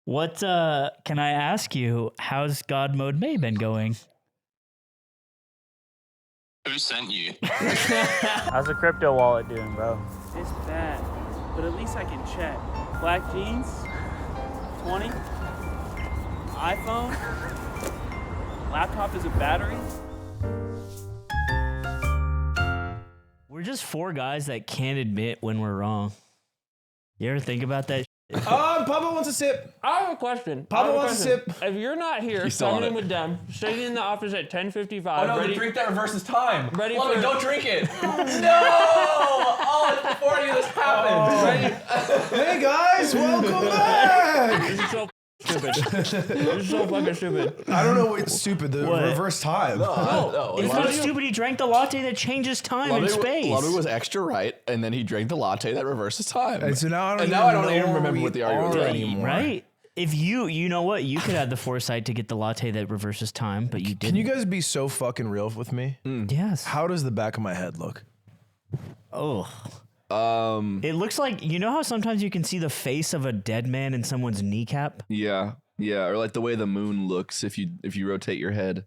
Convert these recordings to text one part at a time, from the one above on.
What can I ask you? How's God Mode May been going? Who sent you? How's the crypto wallet doing, bro? It's bad, but at least I can check. Black jeans, 20, iPhone, laptop is a battery. We're just four guys that can't admit when we're wrong. You ever think about that? Papa wants a sip. I have a question. Papa wants a sip. If you're not here, coming in with them, sitting in the office at 10:55. Oh no, ready, the drink that reverses time. Ready Ludwig, for- don't drink it. No! Oh, it's before any of this happened. ready? Hey guys, welcome back. This is so stupid. This is so fucking stupid. I don't know what's stupid. The What? reverse time. No, It's not stupid. He drank the latte that changes time and space. Ludwig was extra right, and then he drank the latte that reverses time. And so now I don't, even remember what the argument was anymore. Right? If you know what, you could have the foresight to get the latte that reverses time, but you didn't. Can you guys be so fucking real with me? Yes. How does the back of my head look? Oh. It looks like, you know how sometimes you can see the face of a dead man in someone's kneecap? Yeah, or like the way the moon looks if you rotate your head.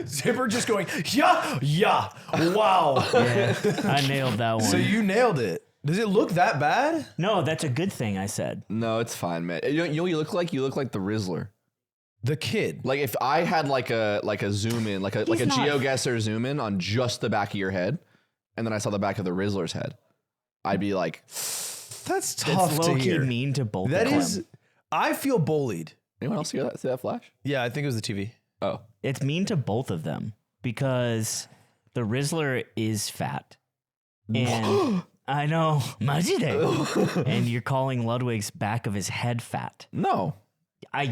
Zipper just going, yeah, wow. Yeah, I nailed that one. So you nailed it. Does it look that bad? No, that's a good thing, I said. No, it's fine, man. You know what you look like? You look like the Rizzler. The kid. Like if I had like a zoom in, like a not- GeoGuessr zoom in on just the back of your head, and then I saw the back of the Rizzler's head, I'd be like, That's tough That's to low-key hear. mean to both That of them. is, I feel bullied. anyone else see that flash? Yeah, I think it was the TV. Oh, It's mean to both of them because the Rizzler is fat. And I know, majide. And you're calling Ludwig's back of his head fat. no.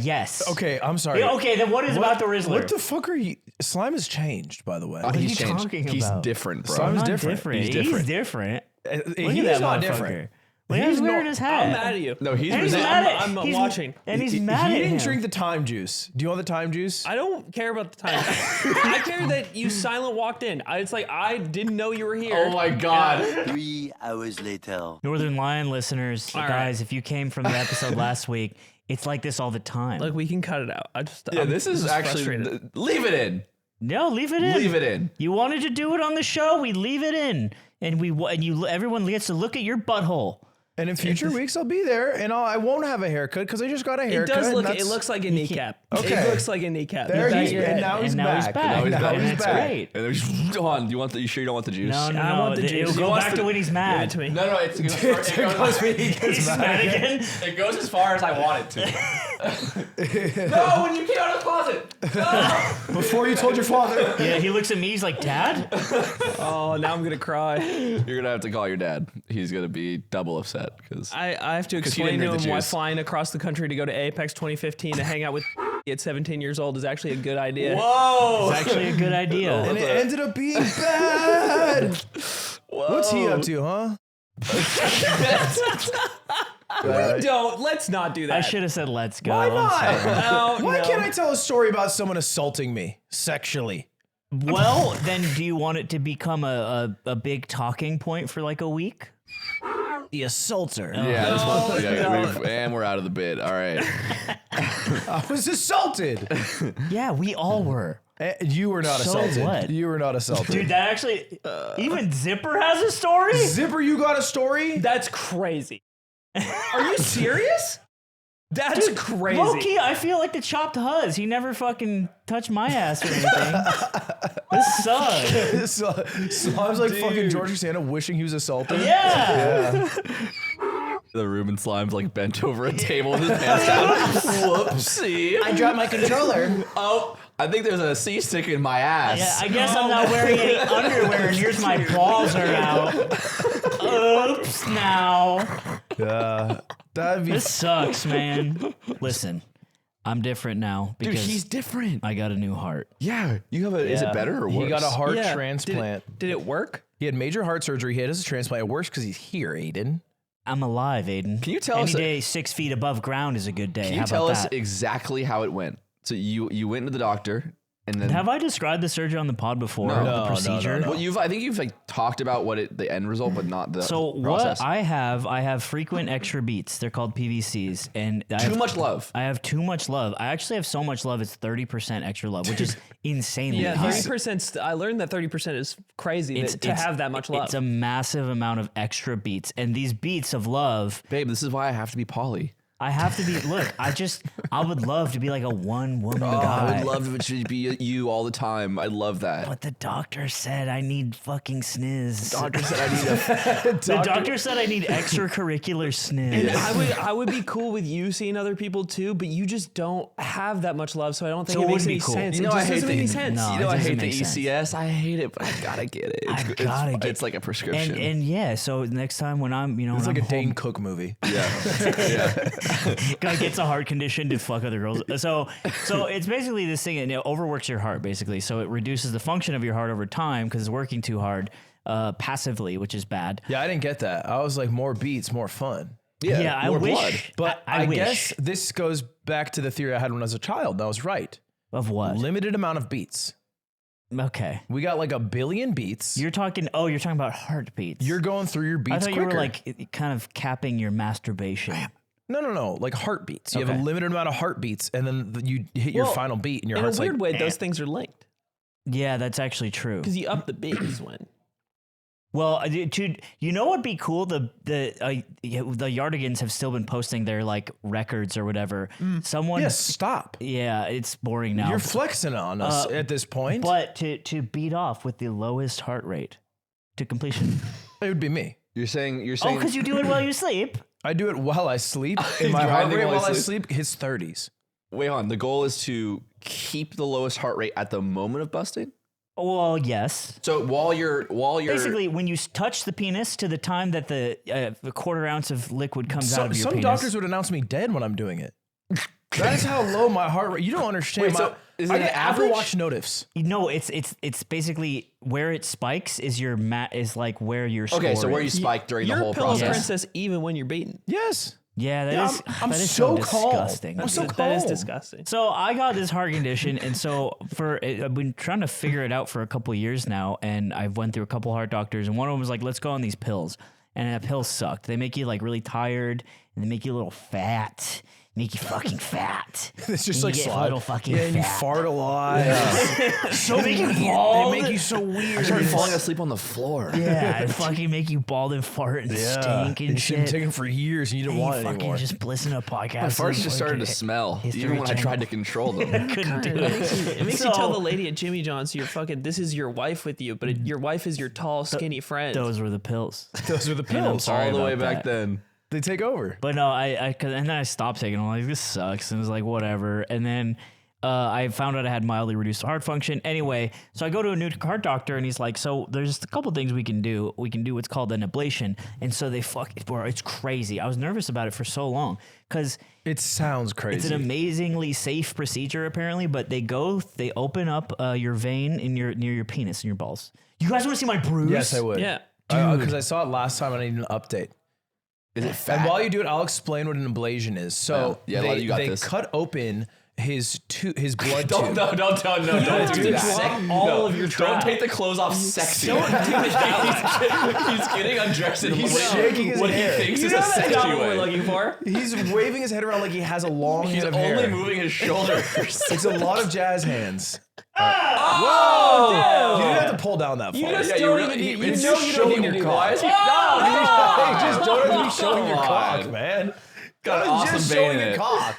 Yes. Okay, I'm sorry. Yeah, okay, then what is about the Rizzler? What the fuck are you? Slime has changed, by the way. are you He's changed. talking He's about? different, bro. Slime is Not different. He's different. He's different. Look He's at that not motherfucker. different. Look, He's he's wearing not- his hat. I'm mad at you. No, he's And he's resent- mad at, I'm he's- watching. And he's mad He at didn't him. drink the time juice. Do you want the time juice? I don't care about the time. I care that you silent walked in. It's like I didn't know you were here. Oh my god. 3 hours later. Northernlion listeners, All guys, if you came from the episode last week, it's like this all the time. Look, we can cut it out. Yeah, I'm this is just actually frustrated. leave it in. No, leave it in. Leave it in. You wanted to do it on the show, we leave it in, and everyone gets to look at your butthole. And in future weeks, I'll be there, and I won't have a haircut because I just got a It haircut. does and look. that's- It looks like a kneecap. Okay. It looks like a kneecap. There Back he's of your been. head. Now he's And now he's back. back. Now And he's that's back. great. And then go on. You sure you don't want the juice? No, I want the juice. It'll He go wants back to- to when he's Give mad. it to me. No, it goes He's mad again. it goes as far as I want it to. No, when you came out of the closet. No. Before you told your father. Yeah, he looks at me, he's like, Dad? Oh, now I'm gonna cry. You're gonna have to call your dad. He's gonna be double upset because I have to you explain didn't to drink him the why juice. flying across the country to go to Apex 2015 to hang out with at 17 years old is actually a good idea. Whoa! It's actually a good idea. And it ended up being bad. What's he up to, huh? Let's not do that. I should have said let's go. Why I'm not? sorry. Why can't I tell a story about someone assaulting me sexually? Well, then do you want it to become a big talking point for like a week? The assaulter. Yeah, and we're out of the bid. All right. I was assaulted. Yeah, we all were. You were not So assaulted. what? You were not assaulted. Dude, that actually, even Zipper has a story? Zipper, you got a story? That's crazy. Are you serious? That's crazy. Low-key, I feel like the chopped huzz. He never fucking touched my ass or anything. This sucks. Slime's like fucking George Costanza wishing he was assaulted. Yeah. The room and Slime's like bent over a table with his pants down. Whoopsie. I dropped my controller. Oh, I think there's a C stick in my ass. Yeah, I guess I'm not wearing any underwear and here's my balls are out. Oops, now. Yeah. That'd be This sucks, man. Listen, I'm different now Dude, because he's different. I got a new heart. Yeah, you have a. Is it better or worse? He got a heart Yeah. transplant. Did it work? He had major heart surgery. He had his transplant. It works because he's here, Aiden. I'm alive, Aiden. Can you tell Any us- day 6 feet above ground is a good day. Can How you tell about us that? exactly how it went? So you went to the doctor And then Have I described the surgery on the pod before? No. The No, procedure. well, I think you've like talked about the end result, but not the So process. what I have frequent extra beats. They're called PVCs, and Too much love. I have too much love. I actually have so much love. It's 30% extra love, which is insanely Yeah, high. 30%. I learned that 30% is crazy to have that much love. It's a massive amount of extra beats, and these beats of love. Babe, this is why I have to be poly. I have to be. Look, I would love to be like a one woman Oh, guy. I would love if it should be you all the time. I love that. But the doctor said I need fucking sniz. Doctor said I need a. The doctor said I need extracurricular sniz. I would be cool with you seeing other people too, but you just don't have that much love, so I don't think So it it makes wouldn't any be cool. sense. You know, it I just hate doesn't make any the sense. No. You know, it I doesn't hate the make sense. ECS. I hate it, but I gotta get it. It's It's like a prescription. And yeah, so next time when I'm, It's when like I'm a Dane home, Cook movie. guy gets a heart condition to fuck other girls. So it's basically this thing, and it overworks your heart basically. So it reduces the function of your heart over time because it's working too hard passively, which is bad. Yeah, I didn't get that. I was like, more beats, more fun. Yeah, I more wish. blood. But I wish. guess this goes back to the theory I had when I was a child. And I was right. Of what? Limited amount of beats. Okay. We got like 1 billion beats. You're talking about heartbeats. You're going through your beats I thought quicker. you were like kind of capping your masturbation. No. Like heartbeats. You have Okay. a limited amount of heartbeats, and then you hit your Well, final beat, and your In a heart's weird like, way, those things are linked Yeah, that's actually true. because you up the beats when. Well, dude, you know what'd be cool? The Yardigans have still been posting their like records or whatever. Someone, yes, stop. yeah, it's boring now. You're flexing on us at this point. But to beat off with the lowest heart rate to completion. It would be me. You're saying. Oh, because you do it while you sleep. I do it while I sleep, and my heart grinding rate while while I I sleep hits 30s. Wait on. The goal is to keep the lowest heart rate at the moment of busting. Well, yes. So while you're Basically, when you touch the penis to the time that the quarter ounce of liquid comes out of your Some penis. doctors would announce me dead when I'm doing it. That is how low my heart rate. You don't understand. Wait, so is it I an get Apple average? Watch notifs. No, it's basically where it spikes is your is like where your score okay. So where you is. spike during the You're a whole pillow process. princess even when you're beaten. Yes. Yeah, Yeah, I'm that is so calm. disgusting. I'm so That is calm. disgusting. So I got this heart condition, and so I've been trying to figure it out for a couple of years now, and I've went through a couple heart doctors, and one of them was like, "Let's go on these pills," and that pill sucked. They make you like really tired, and they make you a little fat, make you fucking fat. It's just And like you get a slide. little fucking Yeah, and you fat. fart a lot. So They make you weird. bald. They make you so weird. I started falling asleep on the floor. Yeah, and fucking make you bald and fart and stink and You should have shit. taken for years, and you didn't And you want it fucking anymore. just listen to podcasts. My farts and just started to fucking- smell, History even when I Channel. tried to control them. Couldn't do it. It makes So- you tell the lady at Jimmy John's, you're fucking, this is your wife with you, but your wife is your tall, skinny friend. Those were the pills. Those were the And I'm pills. sorry All the way about back that. then. They take over. But no, and then I stopped taking them. I'm like, this sucks. And it was like, whatever. And then I found out I had mildly reduced heart function. Anyway, so I go to a new heart doctor, and he's like, so there's a couple things we can do. We can do what's called an ablation. And so bro, it's crazy. I was nervous about it for so long because It sounds crazy. it's an amazingly safe procedure, apparently. But they open up your vein near your penis and your balls. You guys want to see my bruise? Yes, I would. Yeah. Because I saw it last time, and I need an update. Is it fat? And while you do it, I'll explain what an ablation is. So Yeah, they, you got they this. cut open his blood Don't tube. don't have do to that. drop all of your Don't trash. take the clothes off sexy. he's getting undressed and he's shaking his what hair. he thinks You is know a that's sexy not what we're way. looking for. He's waving his head around like he has a long He's head of only hair. moving his shoulders. It's a lot of jazz hands. Oh, You didn't have to pull down that far. You just Yeah, don't really- even, it's you know just you don't showing need to your do cock. that. Hey, just don't have to be showing your Come cock, on. man. Got an That was awesome just vein showing in your it. cock.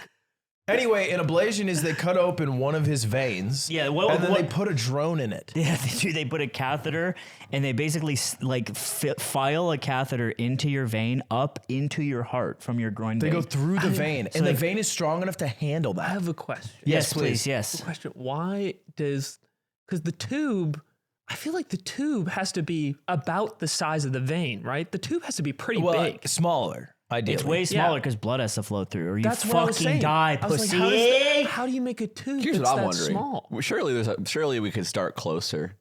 Anyway, an ablation is they cut open one of his veins. Yeah, and then they put a drone in it. Yeah, they put a catheter, and they basically file a catheter into your vein up into your heart from your groin They vein. go through the vein, and the vein is strong enough to handle I that. have a question. Yes, please. please, yes. Question. Why does, because the tube, I feel like the tube has to be about the size of the vein, right? The tube has to be pretty Well, big. smaller, ideally. It's way smaller because blood has to flow through, or you That's what I was fucking saying. die, I was pussy. like, how do you make a tube Here's that's what I'm that wondering. small? Well, surely we could start closer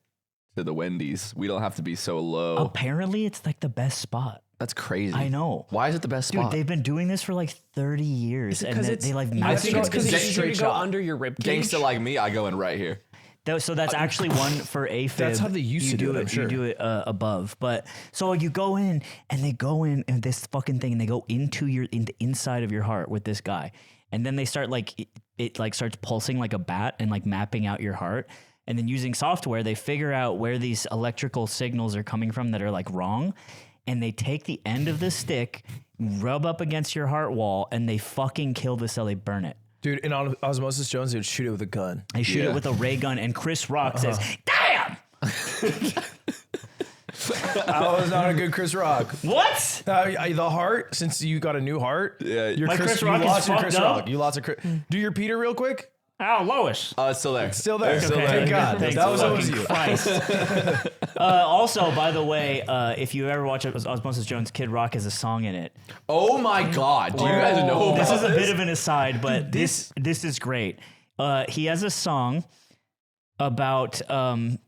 to the Wendy's. We don't have to be so low. Apparently, it's like the best spot. That's crazy. I know. Why is it the best Dude, spot? they've been doing this for like 30 years, and Because they like I think it's mastered because it. it's easier to go under your rib cage. Gangsta like me, I go in right here. So that's actually one for AFib. That's how they used to do it, I'm sure. You do it above. But so you go in and they go in and this fucking thing and they go into the inside of your heart with this guy. And then they start like, it like starts pulsing like a bat and like mapping out your heart. And then using software, they figure out where these electrical signals are coming from that are like wrong. And they take the end of the stick, rub up against your heart wall, and they fucking kill the cell. They burn it. Dude, in Osmosis Jones, they would shoot it with a gun. They shoot it with a ray gun, and Chris Rock says, "Damn!" I was not a good Chris Rock. What? The heart, since you got a new heart, Yeah, My Chris Rock you is lost your fucked Chris up? Rock. You lost a Chris. Do your Peter real quick. Ow, Lois. it's still there. Still there. Still there. Thank God. Thanks, That was fucking always you. Christ. Also, by the way, if you ever watch Osmosis Jones, Kid Rock has a song in it. Oh my God! Do you guys know This about is a bit of an aside, but this is great. He has a song about I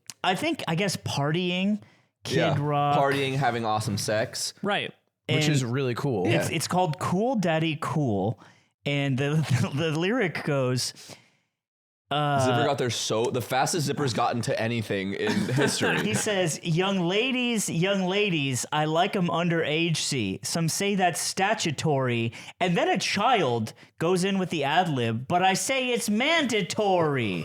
guess partying, Kid Rock, partying, having awesome sex. Right. Which and is really cool. It's called Cool Daddy Cool, and the lyric goes. Zipper got there the fastest Zipper's gotten to anything in history. He says, young ladies, I like them underage, see. Some say that's statutory. And then a child goes in with the ad lib, but I say it's mandatory."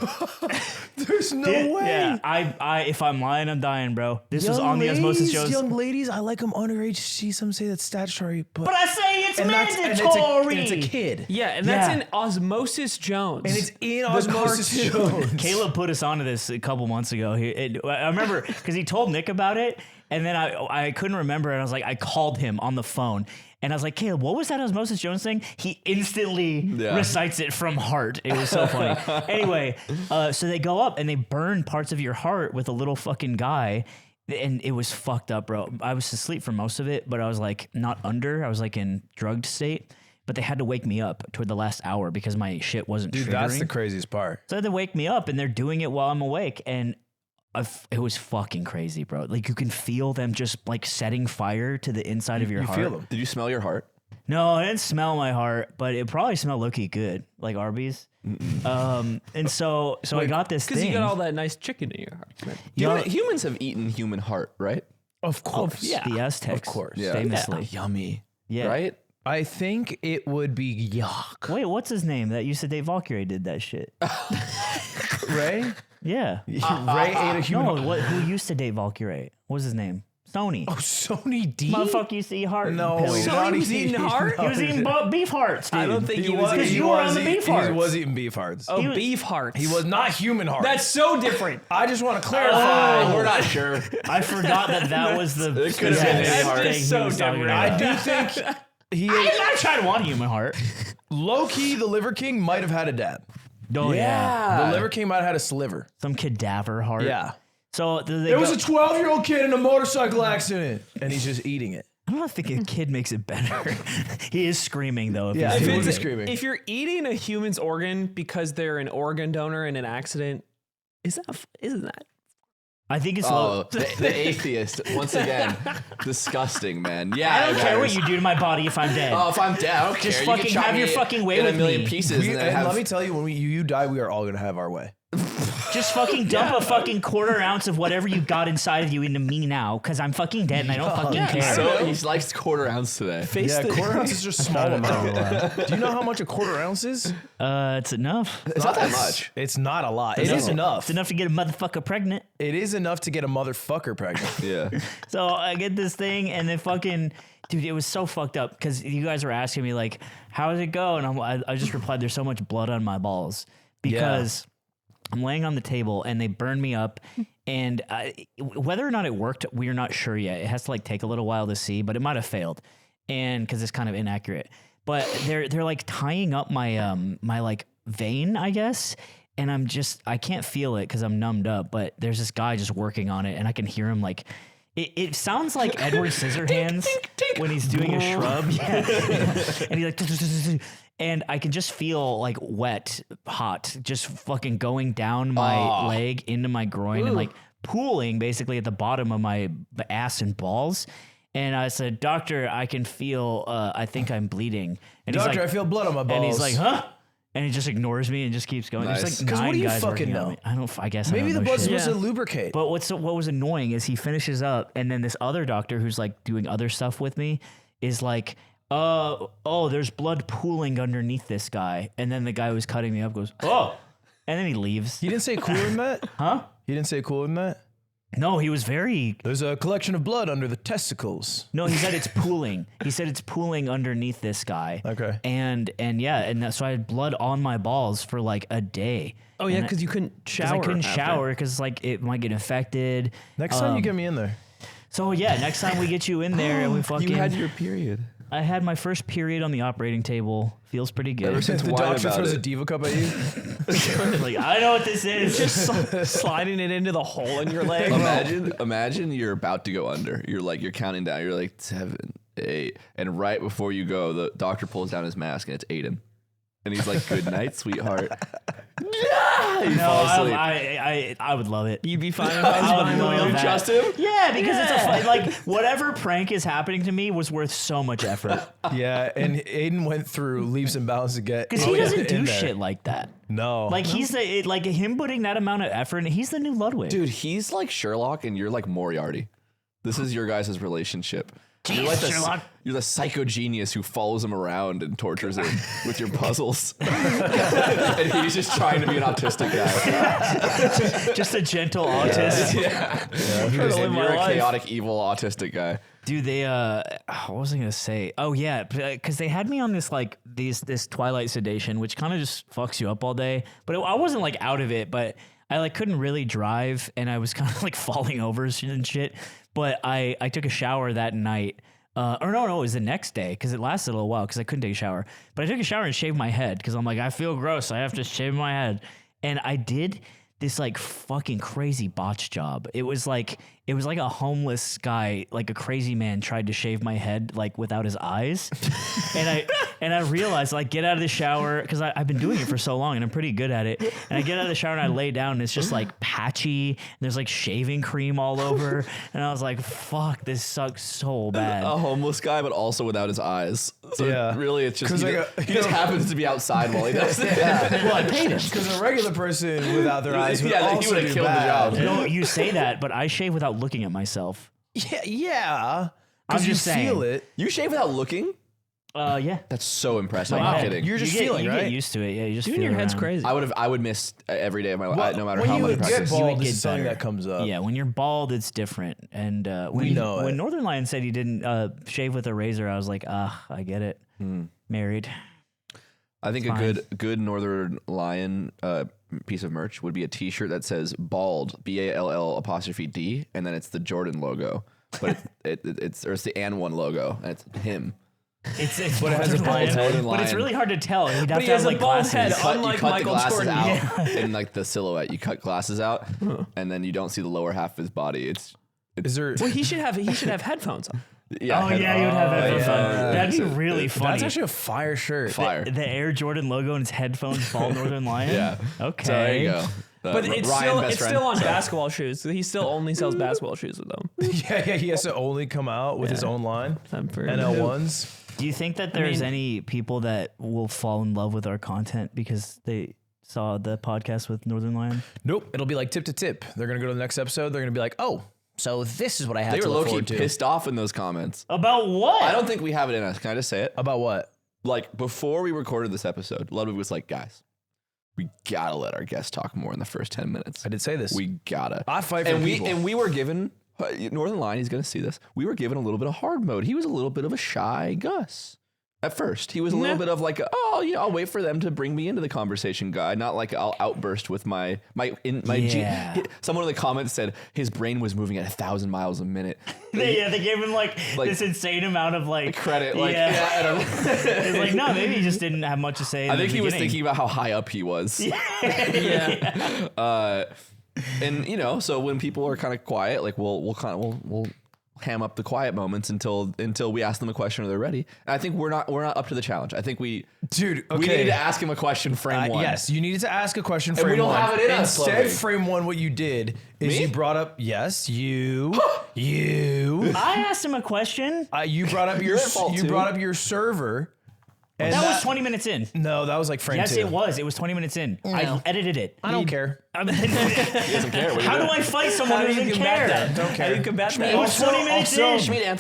There's no way. Yeah, I if I'm lying, I'm dying, bro. This was on the Osmosis shows. Young ladies, I like them underage. See, some say that's statutory, But I say it's and mandatory. it's a kid. Yeah, and that's Yeah. in Osmosis Jones. And it's in Osmosis Jones. Caleb put us onto this a couple months ago. I remember because he told Nick about it, and then I couldn't remember, and I was like, I called him on the phone, and I was like, Caleb, what was that Osmosis Jones thing? He instantly recites it from heart. It was so funny. Anyway, so they go up and they burn parts of your heart with a little fucking guy. And it was fucked up, bro. I was asleep for most of it, but I was like not under. I was like in drugged state. But they had to wake me up toward the last hour because my shit wasn't triggering. That's the craziest part. So they had to wake me up, and they're doing it while I'm awake. And it was fucking crazy, bro. Like, you can feel them just, like, setting fire to the inside of your heart. You feel them. Did you smell your heart? No, I didn't smell my heart, but it probably smelled low-key good, like Arby's. And so I got this thing. because you got all that nice chicken in your heart. Humans have eaten human heart, right? Of course. The Aztecs, Of course. Yeah. famously. Yummy. Yeah. Right? I think it would be yuck. Wait, what's his name that used to date Valkyrie did that shit? Ray? Yeah. Ray ate a human. No, who used to date Valkyrie? What was his name? Sony. Oh, Sony D? Motherfucker used to eat heart. No, pills. he's Sony not was eating heart? He was eating beef hearts, dude. I don't think he was. Because you were on the beef He hearts. was eating beef hearts. Oh, He was- beef hearts. He was not human heart. That's so different. I just want to clarify. We're not sure. I forgot that was the It could have been any specific heart. thing That's he so was talking different. about. I do think he I'm not trying to want a human heart. low key. The Liver King might have had a dab. Oh yeah. The Liver King might have had a sliver. Some cadaver heart. Yeah. So they There was a 12-year-old kid in a motorcycle accident, and he's just eating it. I don't think a kid makes it better. He is screaming though. If Yeah, he's he doing would be it. screaming. If you're eating a human's organ because they're an organ donor in an accident, isn't that? I think it's Oh, low. the atheist. Once again. Disgusting, man. Yeah. I don't care what guys. you do to my body if I'm dead. Oh, if I'm dead, I don't Just care. You can fucking chop have your me fucking way in with a million me. pieces. and then And have, let me tell you, when you die, we are all gonna have our way. Just fucking dump a fucking quarter ounce of whatever you got inside of you into me now, because I'm fucking dead and I don't fucking care. so he likes quarter ounce today. Yeah, quarter ounce is just small amount. Do you know how much a quarter ounce is? It's enough. It's not that much. It's not a lot. It is enough. It's enough to get a motherfucker pregnant. It is enough to get a motherfucker pregnant. Yeah. So I get this thing, and then fucking, dude, it was so fucked up because you guys were asking me like, how does it go? And I just replied, there's so much blood on my balls because I'm laying on the table and they burned me up. And whether or not it worked, we're not sure yet. It has to like take a little while to see, but it might have failed, and because it's kind of inaccurate. But they're like tying up my my like vein, I guess. And I can't feel it because I'm numbed up, but there's this guy just working on it, and I can hear him like, it sounds like Edward Scissorhands when he's doing a shrub. Yeah. And he's like, and I can just feel like wet, hot, just fucking going down my leg into my groin and like pooling basically at the bottom of my ass and balls. And I said, "Doctor, I can feel, I think I'm bleeding." And Doctor, he's like, I feel blood on my balls. and he's like, "Huh?" And he just ignores me and just keeps going. Nice. There's like 'Cause what 9 do you guys fucking working on know? me. I guess Maybe I the don't know blood's shit. supposed to lubricate. But what was annoying is he finishes up, and then this other doctor who's like doing other stuff with me is like, oh, there's blood pooling underneath this guy. And then the guy who's cutting me up goes, oh, and then he leaves. He didn't say cooler than that? Huh? He didn't say cooler than that? No, he was very. There's a collection of blood under the testicles. No, he said it's pooling. He said it's pooling underneath this guy. Okay. And so I had blood on my balls for like a day. Oh yeah, because you couldn't shower. Because I couldn't after. shower because like it might get infected. Next time you get me in there. So yeah, next time we get you in there and we fucking. You had your period. I had my first period on the operating table. Feels pretty good. Ever since The whine doctor about throws a it. Diva cup at you. Like I know what this is. Just sliding it into the hole in your leg. Imagine you're about to go under. You're counting down. You're like 7, 8, and right before you go, the doctor pulls down his mask and it's Aiden, and he's like, "Good night, sweetheart." You fall asleep. I would love it. You'd be fine if I I was would behind love you. that. Trust him? Yeah, because it's like whatever prank is happening to me was worth so much effort. Yeah, and Aiden went through leaps and bounds to get Because he doesn't in do there. shit like that. No. Like he's like him putting that amount of effort, and he's the new Ludwig. Dude, he's like Sherlock and you're like Moriarty. This is your guys' relationship. You're like Sherlock. You're the psycho genius who follows him around and tortures him with your puzzles. And he's just trying to be an autistic guy. Just a gentle autist. And you're a chaotic, evil, autistic guy. Dude, they what was I gonna say? Oh yeah, because they had me on this like this twilight sedation, which kind of just fucks you up all day. But I wasn't like out of it, but I like couldn't really drive, and I was kind of like falling over and shit. But I took a shower that night. Or no, it was the next day because it lasted a little while because I couldn't take a shower. But I took a shower and shaved my head because I'm like, I feel gross. I have to shave my head. And I did this like fucking crazy botch job. It was like a homeless guy, like a crazy man tried to shave my head like without his eyes. and I realized like get out of the shower because I've been doing it for so long and I'm pretty good at it. And I get out of the shower and I lay down and it's just like patchy and there's like shaving cream all over. And I was like, fuck, this sucks so bad. A homeless guy, but also without his eyes. So Yeah. really, it's just 'Cause he just happens to be outside while he does it. Well, I paid him. Because a regular person without their eyes would Yeah, he also would've do killed the bad. job. No, you say that, but I shave without looking at myself. Yeah. I'm Because you just feel saying. it. You shave without looking? Yeah. That's so impressive. My I'm not head. kidding. You're just You get- feeling, you right? get used to it. Yeah, you just Even feel your head's around. crazy. I would miss every day of my life, no matter when how you much get practice. You would bald, get it's something better. that comes up. Yeah, when you're bald, it's different. And when know when it. northernlion said he didn't shave with a razor, I was like, I get it. Married. I think Fine. a good Northern Lion piece of merch would be a T-shirt that says "bald" BALL''D, and then it's the Jordan logo, but it's the AND1 logo, and it's him. It's But it has a bald lion, head. but it's really hard to tell. He'd have he to have has a like bald glasses. head. You Unlike cut Michael the glasses Jordan. out in like the silhouette. You cut glasses out, and then you don't see the lower half of his body. Is there? Well, he should have headphones on. Yeah. Oh yeah, you would have headphones on. yeah. That'd be really funny. That's actually a fire shirt. fire. The Air Jordan logo and his headphones, bald Northern Lion. Yeah. Okay. So there you go. But it's Ryan, still best it's friend. still on basketball shoes. So he still only sells basketball shoes with them. Yeah, he has to only come out with his own line. I'm for NL1s. Do you think that there's any people that will fall in love with our content because they saw the podcast with Northern Lion? Nope. It'll be like tip to tip. They're going to go to the next episode. They're going to be like, oh, so this is what I had They to were look low-key forward to. pissed off in those comments. About what? I don't think we have it in us. Can I just say it? About what? Like before we recorded this episode, Ludwig was like, guys, we gotta let our guests talk more in the first 10 minutes. I did say this. We gotta. I fight for and people. we were given Northern Lion. He's gonna see this. We were given a little bit of hard mode. He was a little bit of a shy Gus. At first, he was a little bit of like, I'll wait for them to bring me into the conversation, guy. Not like I'll outburst with my. Yeah. Someone in the comments said his brain was moving at 1,000 miles a minute. They gave him like this insane amount of like Credit, like yeah. I don't. It's like no, maybe he just didn't have much to say. I think he was thinking about how high up he was. Yeah. And so when people are kind of quiet, like we'll ham up the quiet moments until we ask them a question or they're ready. And I think we're not up to the challenge. I think we Dude, okay. we needed to ask him a question. Frame one. Yes, you needed to ask a question. And Frame we don't one. have it in us, Instead, Ludwig. frame one, what you did is Me? you brought up. Yes, you. You. I asked him a question. You brought up your Your fault, you too. brought up your server, And That was 20 minutes in. No, that was like frame Yes, 2. it was. It was 20 minutes in. I edited it. I don't care. How do I fight someone who doesn't care? Don't How care. do you combat that? It was 20 minutes in.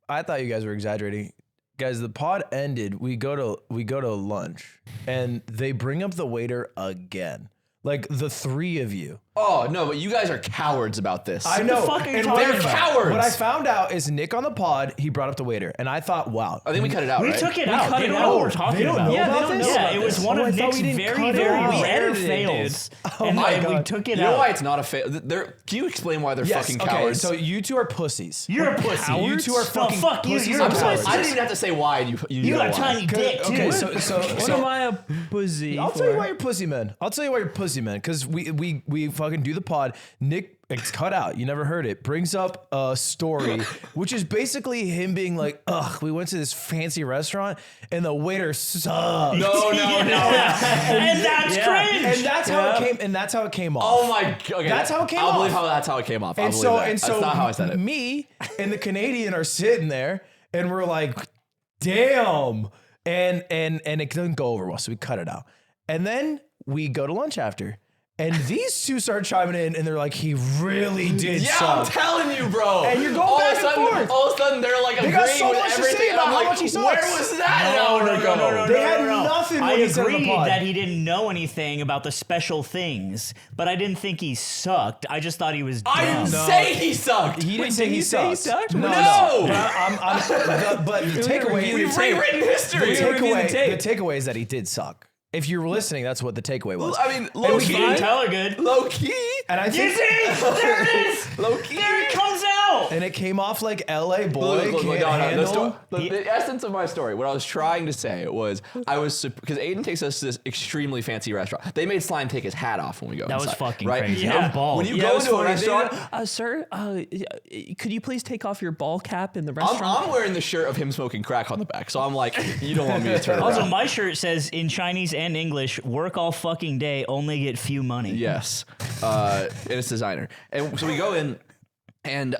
I thought you guys were exaggerating. Guys, the pod ended. We go to lunch, and they bring up the waiter again. Like the 3 of you. Oh no, but you guys are cowards about this. I know. the fuck are you And talking they're about? Cowards. What I found out is Nick on the pod, he brought up the waiter, and I thought, wow. I think we cut it out. We right? took it out. cut They it don't out. know what we're talking They don't about. know Yeah, they about don't this? know Yeah, about it was this. one Oh, I of thought Nick's we didn't very, cut it very out. We rare edited it, fails. Oh And my we God. took it You know out. why it's not a fail? Can you explain why they're Yes, fucking okay, cowards? so you 2 are pussies. You're a pussy. You 2 are fucking fuck you. pussies. You're a I'm and sorry. pussy. I didn't even have to say why. You know got a why. tiny dick, too. Okay, so What am I a pussy I'll for? tell you why you're pussy, man. I'll tell you why you're pussy, man. Because we fucking do the pod. Nick, it's cut out. You never heard it. Brings up a story, which is basically him being like, "Ugh, we went to this fancy restaurant and the waiter sucked." No. And that's cringe. And that's how it came. And that's how it came off. Oh my god. Okay, That's how it came I'll believe off. how that's how it came off. I'll And believe so that. and so, That's not how I said it. me and the Canadian are sitting there, and we're like, "Damn!" And it doesn't go over well, so we cut it out. And then we go to lunch after. And these 2 start chiming in, and they're like, "He really did Yeah, I'm suck." telling you, bro. And you're going all back of a and sudden, forth. All of a sudden, they're like They agreeing got so with much to say everything. about I'm how like, much he sucks. where was that an hour ago? They had nothing when I he said on the agreed pod. that he didn't know anything about the special things, but I didn't think he sucked. I just thought he was dumb. I didn't say he sucked. He didn't say did he he say he sucked. sucked? No. No. But the takeaway, We've rewritten history. the takeaway is that he did suck. If you were listening, that's what the takeaway was. I mean, low You key. didn't tell her good. Low key. And I You think, see? There it is. Low key. There it comes out. and it came off like LA boy Look, can't no, handle. the essence of my story, what I was trying to say was, because Aiden takes us to this extremely fancy restaurant. They made Slime take his hat off when we go That was inside, fucking right? crazy. Yeah. I'm bald. When you Yeah, go it was into a funny. restaurant, Sir, could you please take off your ball cap in the I'm restaurant? wearing the shirt of him smoking crack on the back, so I'm like, you don't want me to turn Also, around. my shirt says in Chinese and English, "Work all fucking day, only get few money." Yes, and it's designer. And so we go in, and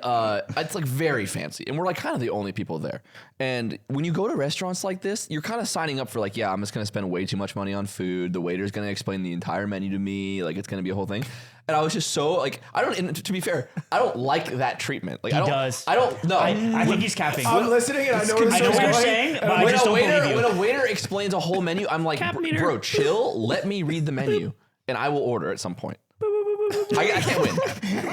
it's like very fancy, and we're like kind of the only people there. And when you go to restaurants like this, you're kind of signing up for like, yeah, I'm just gonna spend way too much money on food. The waiter's gonna explain the entire menu to me, like it's gonna be a whole thing. And I was just so like, I don't. And to be fair, I don't like that treatment. Like He I don't. does. I don't. No. I think he's capping. I'm listening, and I know where I know this what you're is going. saying, but I when just a don't waiter believe you. when a waiter explains a whole menu, I'm like, bro, chill. Let me read the menu, and I will order at some point. I can't win.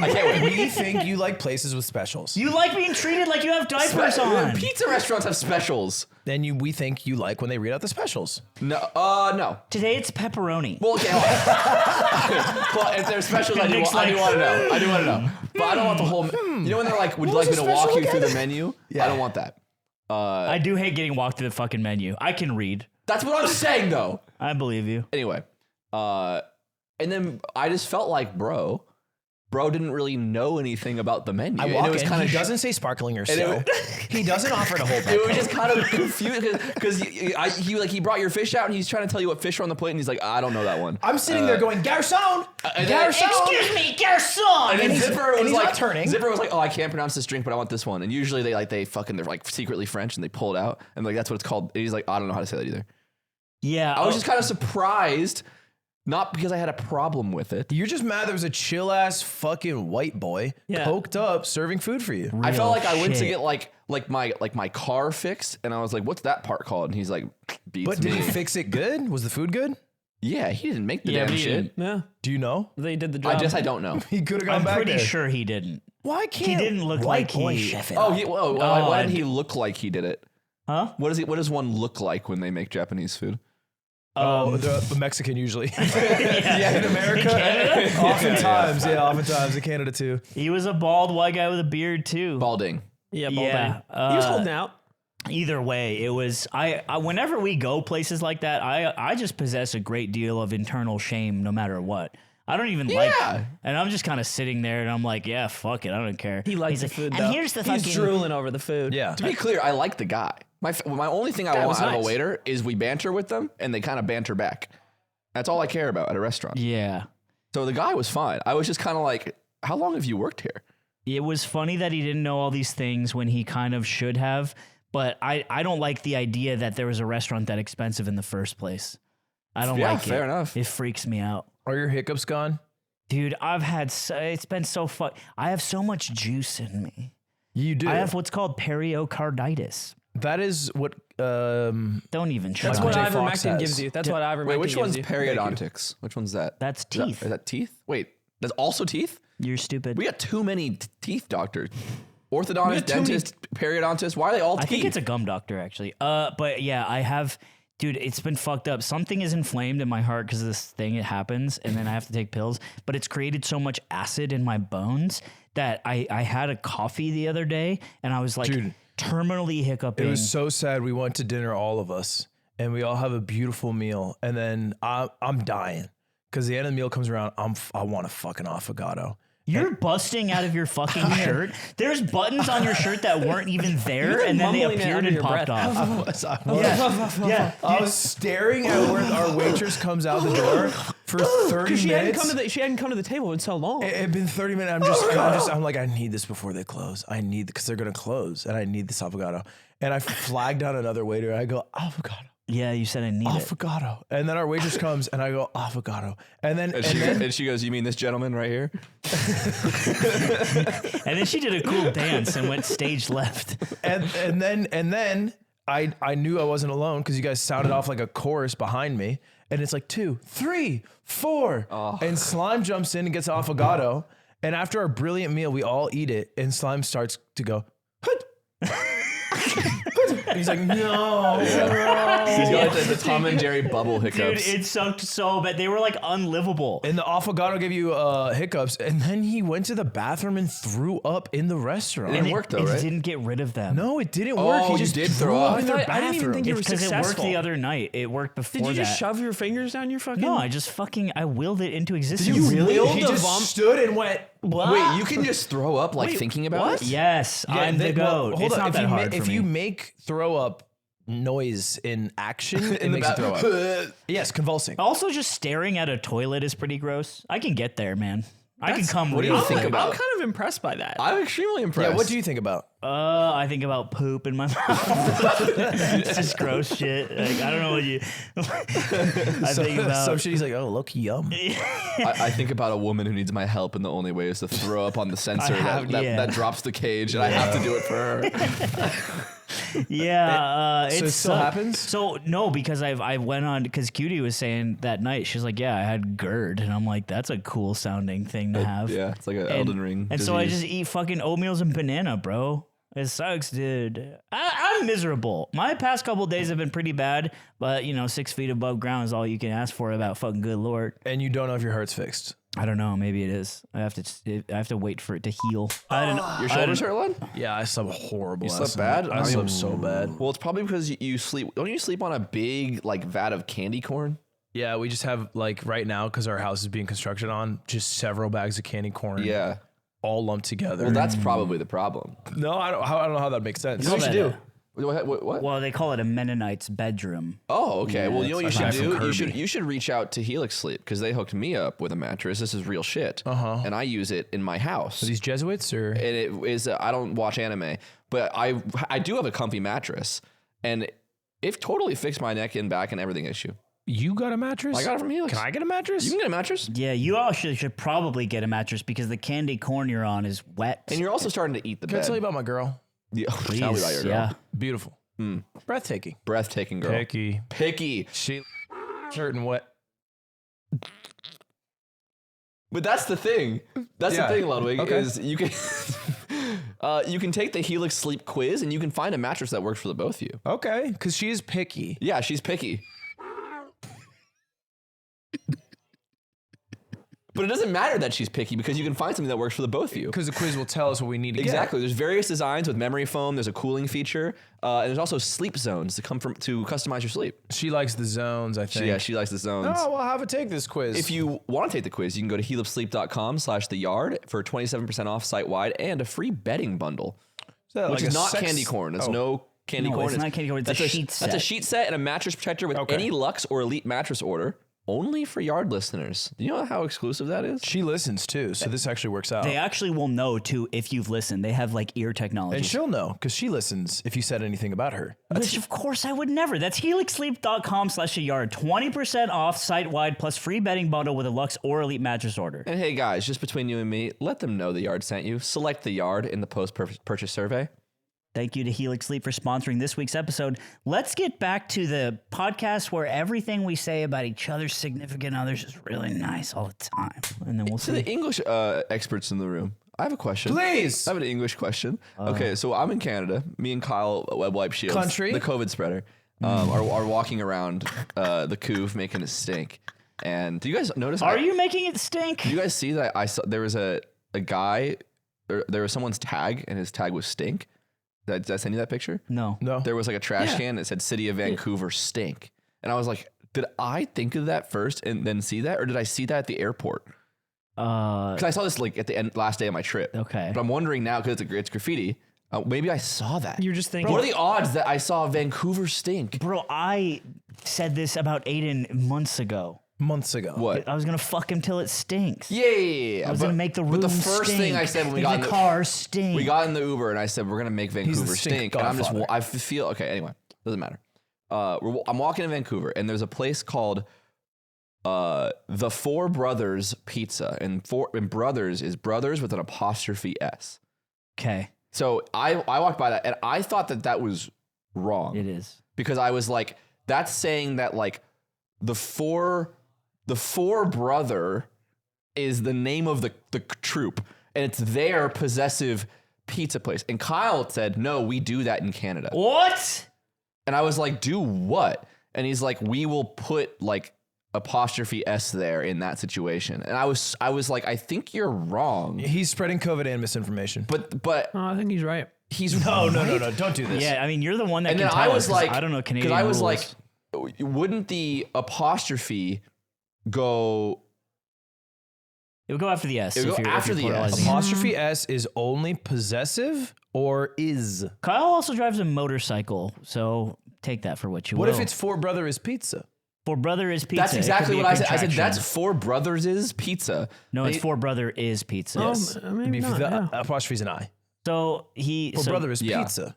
I can't win. We think you like places with specials. You like being treated like you have diapers on. Pizza restaurants have specials. Then we think you like when they read out the specials. No. Today it's pepperoni. Well, okay. Well, if there's specials, I do Nick's want to like, know. I do want to know. But I don't want the whole. You know when they're like, "Would you like me to walk you through the menu?" I don't want that. I do hate getting walked through the fucking menu. I can read. That's what I'm saying, though. I believe you. Anyway, and then I just felt like, bro didn't really know anything about the menu. I And walk it was in, kind he of doesn't say sparkling or it so. was- He doesn't offer to hold back. It was just kind of confused because he brought your fish out and he's trying to tell you what fish are on the plate and he's like, I don't know that one. I'm sitting there going, Garçon! and then- Garçon! me, garçon. And then he's- Zipper and was he's like, not turning. Zipper was like, oh, I can't pronounce this drink, but I want this one. And usually they're like secretly French and they pull it out and like that's what it's called. And he's like, I don't know how to say that either. Yeah. I was just kind of surprised, not because I had a problem with it. You're just mad there was a chill ass fucking white boy Yeah. coked up serving food for you. I felt like I went to shit. get like my car fixed, and I was like, "What's that part called?" And he's like, "Beats But did me." he fix it good? Was the food good? Yeah, he didn't make the Yeah, damn but he shit. didn't. Yeah, Do you know? they did the I job. guess I don't know. He could have gone I'm back pretty there. sure he didn't. Why can't didn't look white like boy he- chef it Oh, up? why I didn't he d- look like he did it? Huh? What does one look like when they make Japanese food? Oh, the Mexican usually. Yeah, In America, oftentimes in Canada too. He was a bald white guy with a beard too. Balding. Yeah, Yeah, Balding. He was holding out. Either way, it was I whenever we go places like that, I just possess a great deal of internal shame no matter what. I don't even like Yeah. and I'm just kind of sitting there and I'm like, yeah, fuck it, I don't care. He likes He's the food. And though. here's the He's fucking drooling over the food. Yeah. To be clear, I like the guy. My only thing I Guy want was out of a nice. waiter is we banter with them and they kind of banter back. That's all I care about at a restaurant. Yeah. So the guy was fine. I was just kind of like, how long have you worked here? It was funny that he didn't know all these things when he kind of should have, but I don't like the idea that there was a restaurant that expensive in the first place. I don't like it. Fair enough. It freaks me out. Are your hiccups gone? Dude, it's been so fun. I have so much juice in me. You do. I have what's called pericarditis. That is what. Don't even try. That's Michael what J. Fox ivermectin has. gives you. That's what ivermectin Wait, which gives one's you. periodontics? Which one's that? That's teeth. Is that teeth? Wait, that's also teeth? You're stupid. We got too many teeth doctors. Orthodontist, got too many dentist, periodontist. Why are they all teeth? I think it's a gum doctor, actually. But yeah, I have, dude, it's been fucked up. Something is inflamed in my heart because of this thing. It happens, and then I have to take pills. But it's created so much acid in my bones that I had a coffee the other day, and I was like Dude, terminally hiccuping. It was so sad. We went to dinner, all of us, and we all have a beautiful meal. And then I'm dying because the end of the meal comes around. I want a fucking affogato. You're busting out of your fucking shirt. There's buttons on your shirt that weren't even there, and then they mumbling it appeared under and your popped breath. off. Yeah. I was staring at where our waitress comes out the door for 30 She hadn't, minutes. she hadn't come to the table in so long. It had been 30 minutes. I'm like, I need this before they close. Because they're going to close, and I need this avocado. And I flagged down another waiter. I go, avocado. Yeah, you said I need it. Avocado. And then our waitress comes, and I go, avocado. And then, And she goes, you mean this gentleman right here? And then she did a cool dance and went stage left. and then I knew I wasn't alone because you guys sounded off like a chorus behind me. And it's like 2, 3, 4. And Slime jumps in and gets avocado. And after our brilliant meal, we all eat it. And Slime starts to go, "Hut." He's like, no. He's got the Tom and Jerry bubble Dude, hiccups. it sucked so bad. They were like unlivable. And the avocado gave you hiccups. And then he went to the bathroom and threw up in the restaurant. It didn't work though, It right? didn't get rid of them. No, it didn't work. He you just did threw throw up. up in their I didn't even bathroom. think you were It's because it worked successful. the other night. It worked before Did you that. just shove your fingers down your fucking? No, I willed it into existence. He Willed the just stood and went. Wait, you can just throw up like thinking about it? Yes, I'm the goat. Hold It's on. not that hard If for me. you make throw up noise in action, it makes you throw up. Yes, convulsing. Also, just staring at a toilet is pretty gross. I can get there, man. I can come what do real you think quick. about? I'm kind of impressed by that. I'm extremely impressed. Yeah, what do you think about? I think about poop in my mouth. It's just gross shit. Like, I don't know what you. I think about. Some shit. He's like, oh, look, yum. I think about a woman who needs my help, and the only way is to throw up on the sensor that drops the cage, and I have to do it for her. Yeah, So it still sucked. happens? So no, because I went on because Cutie was saying that night she's like, yeah, I had GERD, and I'm like, that's a cool sounding thing to have. Yeah, it's like an And- Elden Ring. And so I disease. just eat fucking oatmeals and banana, bro. It sucks, dude. I'm miserable. My past couple days have been pretty bad, but 6 feet above ground is all you can ask for about fucking good Lord. And you don't know if your heart's fixed. I don't know. Maybe it is. I have to wait for it to heal. I don't know. Your shoulders hurt, Lon? Yeah, I slept horrible. You last slept night. bad? I slept so bad. Well, it's probably because you sleep. Don't you sleep on a big like vat of candy corn? Yeah, we just have like right now because our house is being constructed on just several bags of candy corn. Yeah. all lumped together. Well, that's probably the problem. no, I don't know how that makes sense. You know what you should that do? What? Well, they call it a Mennonite's bedroom. Oh, okay. Well, you know what you it's like should from do? Kirby. You should reach out to Helix Sleep because they hooked me up with a mattress. This is real shit. And I use it in my house. Are these Jesuits or? And it is I don't watch anime, but I do have a comfy mattress, and it totally fixed my neck and back and everything issue. You got a mattress? I got it from Helix. Can I get a mattress? You can get a mattress, Yeah, you all should probably get a mattress because the candy corn you're on is wet. and you're also starting to eat the Can I bed. tell you about my girl? Yeah, Please, tell me about your girl. yeah. Beautiful. Breathtaking. Breathtaking girl. Picky. She shirt and wet. But that's the thing. That's Yeah. the thing, Ludwig, Okay. is you can you can take the Helix Sleep quiz and you can find a mattress that works for the both of you. Okay, because she is picky. Yeah, she's picky. But it doesn't matter that she's picky because you can find something that works for the both of you. Because the quiz will tell us what we need to Exactly. There's various designs with memory foam. There's a cooling feature, and there's also sleep zones to customize your sleep. get. She likes the zones, I think. She likes the zones. Oh, well, have a take this quiz. If you want to take the quiz, you can go to helixsleep.com/theyard for 27% off site-wide and a free bedding bundle, which is not candy corn. It's no candy No, corn. it's not candy corn. It's a sheet That's a set. sheet set and a mattress protector with Okay. any Luxe or Elite mattress order. only for yard listeners. Do you know how exclusive that is? She listens too, so this actually works out. They actually will know too if you've listened. They have like ear technology. And she'll know because she listens if you said anything about her. Which of course I would never. That's helixsleep.com/a-yard. 20% off site-wide plus free bedding bundle with a Luxe or Elite mattress order. And hey guys, just between you and me, let them know the yard sent you. Select the yard in the post-purchase survey. Thank you to Helix Sleep for sponsoring this week's episode. Let's get back to the podcast where everything we say about each other's significant others is really nice all the time. And then we'll To see. the English experts in the room, I have a question. Please. I have an English question. Okay, so I'm in Canada. Me and Kyle, Web Wipe Shields, Country. the COVID spreader, are walking around the couve making a stink. And do you guys notice? Are you making it stink? Do you guys see that I saw there was a guy, there was someone's tag, and his tag was stink? Did I send you that picture? No. No. There was like a trash can that said City of Vancouver stink. And I was like, did I think of that first and then see that? Or did I see that at the airport? Because I saw this like at the last day of my trip. Okay. But I'm wondering now, because it's graffiti, maybe I saw that. You're just thinking. What are the odds that I saw Vancouver stink? Bro, I said this about Aiden months ago. Months ago. What? I was going to fuck him till it stinks. Yeah. I was going to make the room But the first stink. thing I said when we Make got in the car stink. we got in the Uber and I said, we're going to make Vancouver stink stink. And I'm just, godfather. I feel, okay, anyway, doesn't matter. I'm walking in Vancouver and there's a place called the Four Brothers Pizza. And Brothers is brothers with an apostrophe S. Okay. So I walked by that and I thought that was wrong. It is. Because I was like, that's saying that like the four brother is the name of the troop and it's their possessive pizza place. And Kyle said, no, we do that in Canada. What? And I was like, do what? And he's like, we will put like apostrophe S there in that situation. And I was like, I think you're wrong. He's spreading COVID and misinformation. But Oh, I think he's right. he's No, right. don't do this. Yeah, I mean, you're the one that And can then tell I was us, 'cause like, I don't know Canadian I was rules. like, wouldn't the apostrophe go? It would go after the S. It would go after the S. pluralizing. Apostrophe S is only possessive or is? Kyle also drives a motorcycle, so take that for what you What will. if it's four brother is pizza? For brother is pizza? That's It could exactly be a what I said. I said contraction. that's Four Brothers is pizza. No, it's for brother is pizza. Yes. Maybe not. the Yeah. apostrophe's an I. So Four so brother is yeah. pizza.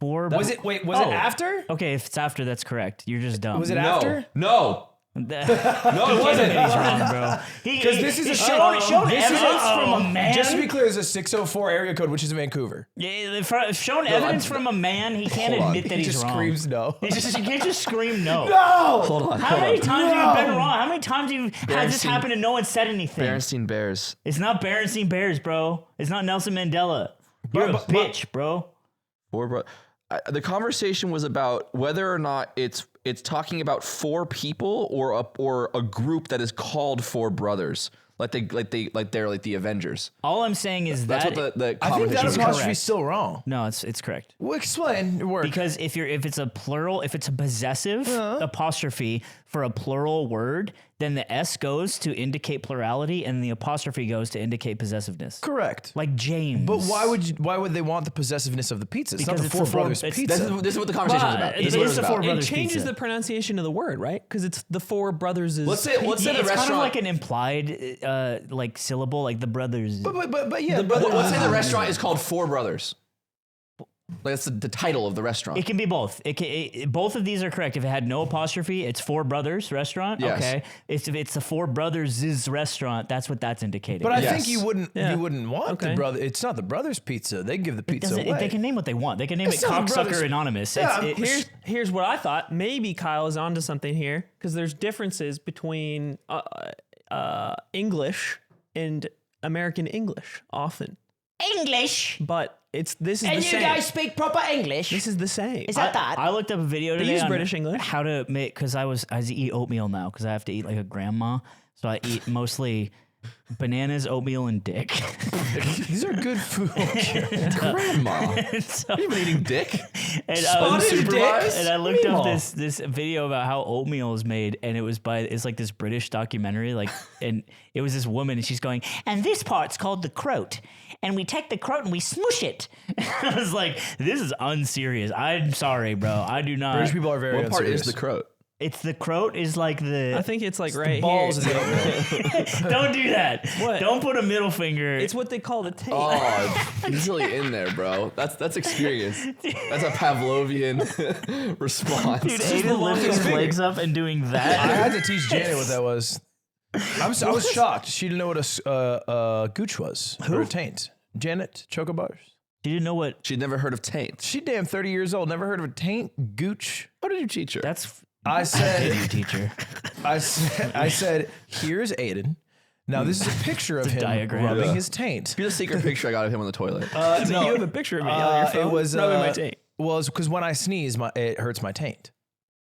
four. Was it? Wait, was it after? Okay, if it's after, that's correct. You're just dumb. Was it No, after? no, no, it wasn't. He's wrong, bro. Because this is a shown this is evidence from a man. Just to be clear, it's a 604 area code, which is in Vancouver. Yeah, if shown evidence from a man, he can't Hold on. admit that He he's just wrong. screams no. He can't just scream no. No. hold on. How many times have you been wrong? How many times have you had this Berenstein- happen and no one said anything? Berenstein Bears. It's not Berenstein Bears, bro. It's not Nelson Mandela. You're a bitch, bro. The conversation was about whether or not it's talking about four people or a group that is called Four Brothers, like they're like the Avengers. All I'm saying is That's that what the I think conversation that was. apostrophe correct. is still wrong. no, it's correct. Well, explain your work. Because if it's a plural, if it's a possessive apostrophe for a plural word, then the S goes to indicate plurality and the apostrophe goes to indicate possessiveness. Correct. Like James. But why would they want the possessiveness of the pizza? It's Because not the it's Four the Four- Brothers it's- pizza. This is what the conversation was about. But This is it what is it was the Four about. It Brothers changes pizza. the pronunciation of the word, right? Because it's the Four Brothers is. Let's say the it's restaurant. kind of like an implied like syllable, like the brothers. But yeah. Let's say the restaurant is called Four Brothers. Like that's the title of the restaurant. It can be both. Both of these are correct. If it had no apostrophe, it's Four Brothers Restaurant. Yes. Okay. If it's the Four Brothers' restaurant, that's what that's indicating. But I Yes. think you wouldn't want Okay. the brother. It's not the brothers pizza. They give the pizza away. They can name what they want. They can name It's it not the Cocksucker Brothers- Anonymous. Yeah, Here's what I thought. Maybe Kyle is onto something here because there's differences between English and American English often, English. but this is the same. speak proper English. This is the same. I looked up a video today use on British English. how to make, because I eat oatmeal now because I have to eat like a grandma, so I eat mostly bananas, oatmeal, and dick. These are good food. Grandma. So- You've been eating dick. and, Unsupervised? and I looked up this video about how oatmeal is made, and it's like this British documentary, like, and it was this woman, and she's going, and this part's called the croat, and we take the croat and we smoosh it. I was like, this is unserious. I'm sorry, bro. I do not. British people are very What part is unserious. the croat? It's the croat is like I think it's like right balls here. in the Don't do that. What? Don't put a middle finger. It's what they call the taint. Oh, he's really in there, bro. That's experience. That's a Pavlovian response. Dude, Aiden lifting his legs up and doing I that. had to teach Janet what that was. I was shocked. She didn't know what a gooch was. Or a taint. Janet Chocobars. You didn't know what? She'd never heard of taint. She damn 30 years old. Never heard of a taint, gooch. How did you teach her? That's I said, you teacher. I said, here's Aiden. Now this is a picture of him diagram. rubbing Yeah. his taint. Here's a secret picture I got of him on the toilet. So you have a picture of me on your phone. It was rubbing my taint. Well, it's because when I sneeze, it hurts my taint.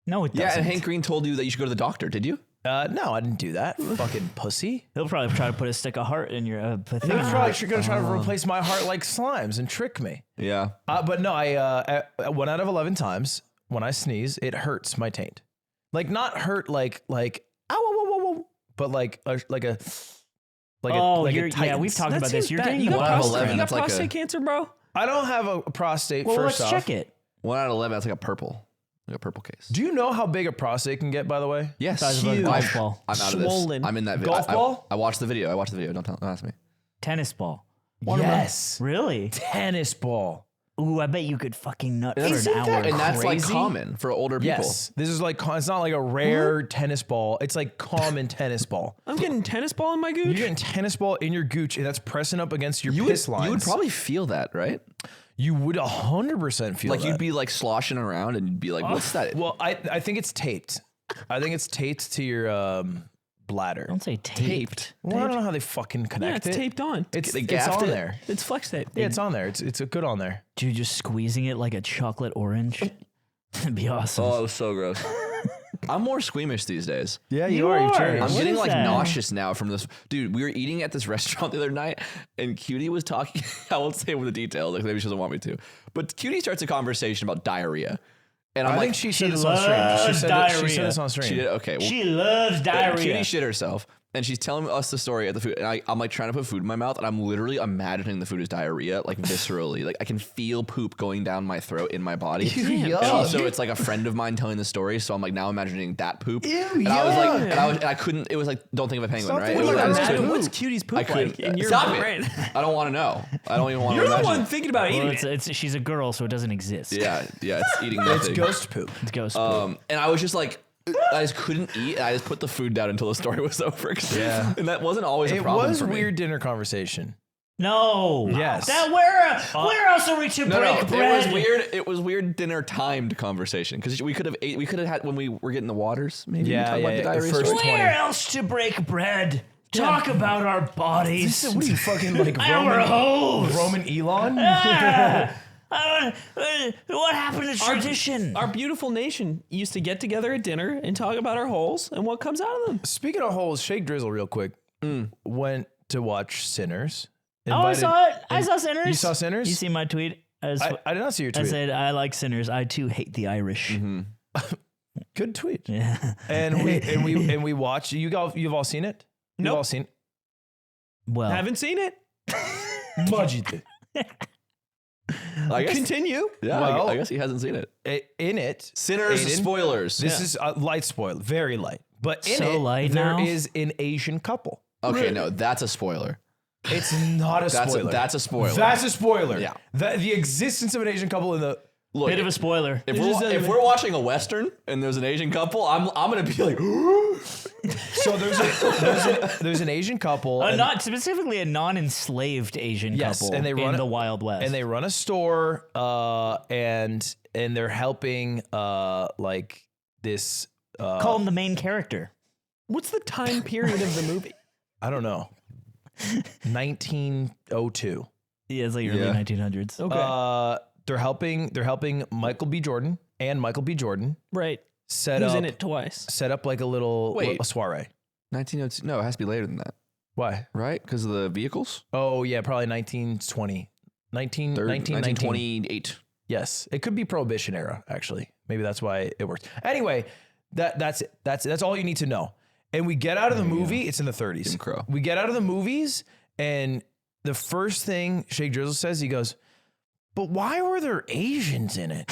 No, it Yeah, doesn't. and Hank Green told you that you should go to the doctor. Did you? No, I didn't do that. Fucking pussy. He'll probably try to put a stick of heart in your thing. They're probably gonna try to replace my heart like slimes and trick me. Yeah. But no, I 1 out of 11 times when I sneeze, it hurts my taint. Like not hurt like ow, whoa, whoa, whoa, but like a Oh, it yeah, tightens. we've talked about this. You're bad. getting You got one out of prostate, 11, you got it's like a- prostate cancer, bro? I don't have a prostate. Well, first let's off, check it. 1 out of 11. That's like a purple case. Do you know how big a prostate can get? By the way, Yes. Size of a Huge. golf ball. I'm out of Swollen. this. I'm in that video. Golf ball? I watched the video. Don't ask me. Tennis ball. yes, Really? tennis ball. Ooh, I bet you could fucking nut for Isn't an hour. that And that's like crazy? common for older people. Yes, this is like it's not like a rare tennis ball. It's like common tennis ball. I'm getting tennis ball in my gooch. You're getting tennis ball in your gooch, and that's pressing up against your piss lines. You would probably feel that, right? You would 100% feel Like that. you'd be like sloshing around and you'd be like, what's that? Well, I think it's taped. I think it's taped to your bladder. Don't say taped. Well, I don't know how they fucking Yeah, connect it's it. taped on. It's They it's gaffed on it. there. It's flex tape. Yeah, it's on there. It's a good on there. Dude, just squeezing it like a chocolate orange. That'd be awesome. Oh, it was so gross. I'm more squeamish these days. Yeah, You are. changed. I'm What getting is like that? nauseous now from this. Dude, we were eating at this restaurant the other night and Cutie was talking. I won't say with the details, like maybe she doesn't want me to. But Cutie starts a conversation about diarrhea. And I'm I like, think she said this loves on stream. She said diarrhea. this on stream. she did, okay. Well, She loves diarrhea. Cutie shit herself. And she's telling us the story at the food. And I'm like trying to put food in my mouth. And I'm literally imagining the food is diarrhea, like viscerally. Like I can feel poop going down my throat in my body. And also it's like a friend of mine telling the story. So I'm like now imagining that poop. And I was like, and I couldn't, it was like, don't think of a penguin, Stop right? thinking It was about like, I that. just couldn't- What's Cutie's I poop couldn't. like in your Stop brain? it. I don't want to know. I don't even want to You're the imagine. one thinking about eating Well, it. she's a girl, so it doesn't exist. Yeah, it's eating It's nothing. ghost poop. It's ghost poop. And I was just like, I just couldn't eat. And I just put the food down until the story was over. Yeah. And that wasn't always a It problem was for me. weird dinner conversation. No. Yes. That where else are we to No, break bread? it was weird. It was weird dinner timed conversation because we could have had when we were getting the waters. Maybe Yeah, talk about yeah, the yeah. diarrhea First story. 20. Where else to break bread? Talk about our bodies. What are you fucking like Our hoes. Roman Elon? What happened to tradition? Our beautiful nation used to get together at dinner and talk about our holes and what comes out of them. Speaking of holes, Shake Drizzle real quick went to watch Sinners. Oh, I saw it. I saw Sinners. You saw Sinners? You see my tweet? I did not see your I tweet. said I like Sinners. I too hate the Irish. Good tweet. Yeah. And we watched. You've all seen it. You've Nope. all seen. Well, Haven't seen it. Budget. I guess, Continue. yeah, Well- I guess he hasn't seen it. In it, Sinners Aiden, spoilers. This is a light spoiler, very light. But in So it, light there now? is an Asian couple. Okay, no, that's a spoiler. It's not a spoiler. That's a spoiler. That's a spoiler. Yeah. The existence of an Asian couple in the Look, bit of a spoiler. if we're watching a Western and there's an Asian couple, I'm gonna be like, so there's an Asian couple. and- Not specifically a non-enslaved Asian Yes, couple and they run in a- the Wild West. and they run a store and they're helping like this call him the main character. What's the time period of the movie? I don't know 1902. Yeah, it's like early Yeah. 1900s. Okay. They're helping Michael B. Jordan Right. set Who's up in it twice? set up like a little Wait. a soiree. 1902. No, it has to be later than that, Why? right? Because of the vehicles. Oh yeah, probably 1920. 1919. 1928. Yes, it could be Prohibition era. Actually, maybe that's why it works. Anyway, that's it. That's all you need to know. And we get out of the movie. It's in the 30s. Jim Crow. We get out of the movies, and the first thing Shake Drizzle says, he goes, "But why were there Asians in it?"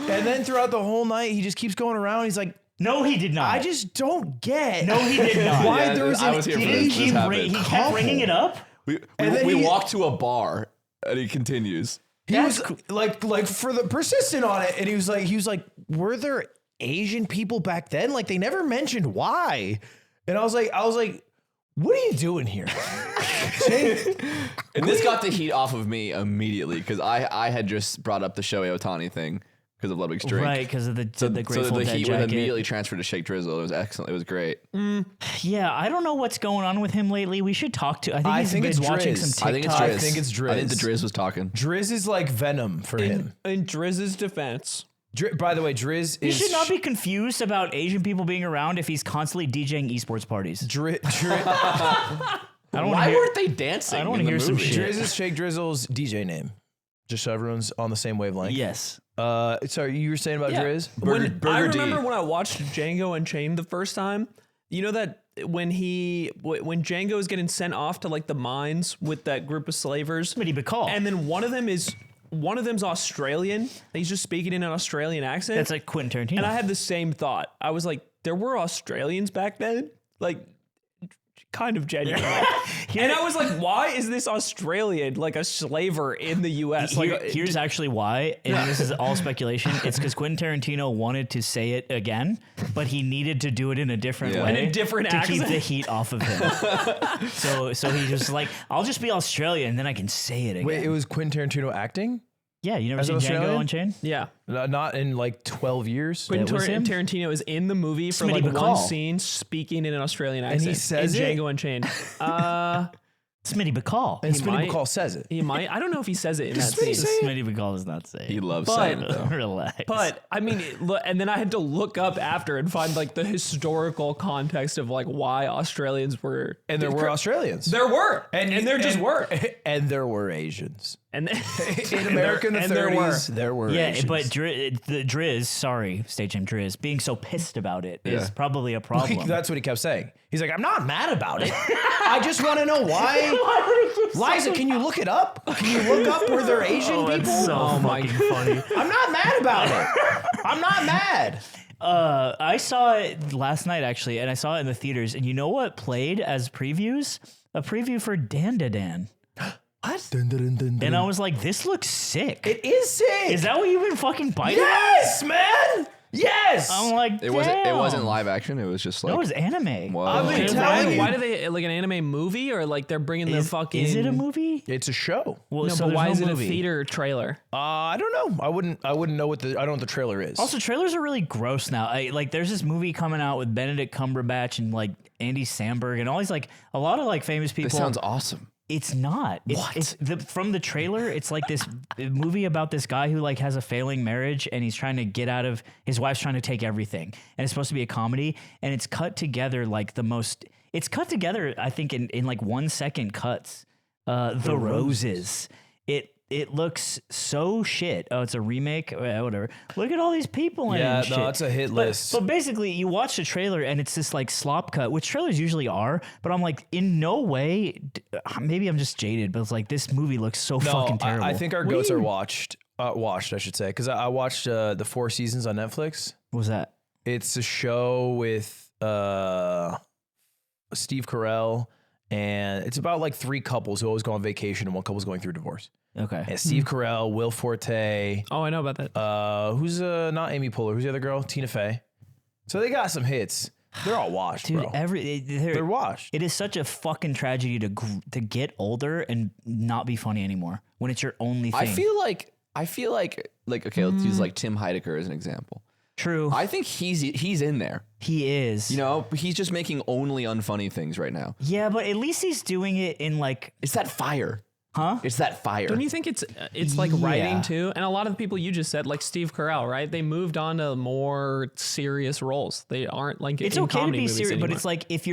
And then throughout the whole night, he just keeps going around. He's like, No, he did not. I just don't get. No, he did not. Why Yeah, there was I an was here for He, this. didn't This keep happened. he kept bringing it up. And then We he- walked to a bar and he continues. He was like for the persistent on it, and he was like, were there Asian people back then? Like they never mentioned why. And I was like, what are you doing here? And this got the heat off of me immediately because I had just brought up the Shohei Ohtani thing because of Ludwig's drink. Right, because of the Grateful so the Dead heat jacket. was immediately transferred to Shake Drizzle. It was excellent. It was great. Yeah, I don't know what's going on with him lately. We should talk to. I He's think been it's watching Driz. some I think it's TikTok. Driz. I think it's Driz. I think the Driz was talking. Driz is like venom for him. In Drizz's defense, By the way, Driz He is. should not be confused about Asian people being around if he's constantly DJing esports parties. I don't Why wanna hear, weren't they dancing? I don't wanna in the hear some movie? shit. Driz is Shake Drizzle's DJ name. Just so everyone's on the same wavelength. Yes. Sorry, you were saying about Driz? I remember when I watched Django Unchained the first time. You know that when Django is getting sent off to like the mines with that group of slavers, Smitty Bacall. and then one of them's Australian. He's just speaking in an Australian accent. That's like Quentin Tarantino. And I had the same thought. I was like, there were Australians back then? Like, kind of genuinely. And I was like, why is this Australian like a slaver in the U.S.? Here's actually why, and this is all speculation. It's because Quentin Tarantino wanted to say it again, but he needed to do it in a different Yeah. way In a different to accent. keep the heat off of him. so he just like, I'll just be Australian, and then I can say it again. Wait, it was Quentin Tarantino acting? Yeah, you never As seen an Django Australian? Unchained? yeah. Not in like 12 years. Quentin was him? Tarantino is in the movie for Smitty like Bacall. one scene speaking in an Australian accent. he says in it? Django Unchained. Smitty Bacall. And Smitty might- Bacall says it. He might. I don't know if he says it in that Smitty scene. say it? Smitty Bacall does not say. He it. loves But- saying it though. Relax. But I mean, look, and then I had to look up after and find like the historical context of like why Australians were. And there were Australians. There were, and there just were, And there were Asians. and In America in the and there 30s, there were yeah, Asians. but the Driz, sorry, stage name Driz, being so pissed about it is probably a problem. That's what he kept saying. He's like, I'm not mad about it. I just want to know why. Liza, can you look it up? Can you look up were there Asian people? so fucking funny. I'm not mad about it. I'm not mad. I saw it last night actually, and I saw it in the theaters. And you know what played as previews? A preview for Dan. What? Dun, dun, dun, dun, And I was like, this looks sick. it is sick. Is that what you've been fucking biting? Yes, man. Yes. I'm like, It wasn't damn. live action. It was just like No, it was anime. Wow. I've been Okay, telling you. why do they like an anime movie or like they're bringing the fucking? Is it a movie? It's a show. Well, No, so but there's why no is it movie. a theater trailer? I don't know. I wouldn't know what I don't know what the trailer is. Also, trailers are really gross now. Like, there's this movie coming out with Benedict Cumberbatch and like Andy Samberg and all these like a lot of like famous people. this sounds awesome. It's not. It's from the trailer, it's like this movie about this guy who like has a failing marriage and he's trying to get out of his wife's trying to take everything. And it's supposed to be a comedy and it's cut together like it's cut together, I think, in like 1 second cuts. The Roses. It looks so shit. Oh, it's a remake? Whatever. Look at all these people in it. yeah, and shit. no, it's a hit list. But basically, you watch the trailer and it's this like slop cut, which trailers usually are. But I'm like, in no way. Maybe I'm just jaded, but it's like this movie looks so fucking terrible. I think our goats are washed, I should say, because I watched the 4 seasons on Netflix. What was that? It's a show with Steve Carell, and it's about like 3 couples who always go on vacation, and one couple's going through divorce. Okay. And Steve Carell, Will Forte, Oh, I know about that. who's not Amy Poehler, who's the other girl? Tina Fey. So they got some hits. They're all washed, Dude, bro. they're washed. It is such a fucking tragedy to get older and not be funny anymore when it's your only thing. I feel like okay, let's use like Tim Heidecker as an example. True. I think he's in there. He is. You know, he's just making only unfunny things right now. Yeah, but at least he's doing it in like, It's that fire. huh? It's that fire. Don't you think it's like Yeah. writing too? And a lot of the people you just said, like Steve Carell, right? They moved on to more serious roles. They aren't like It's in okay to comedy be movies serious, but anymore. it's like if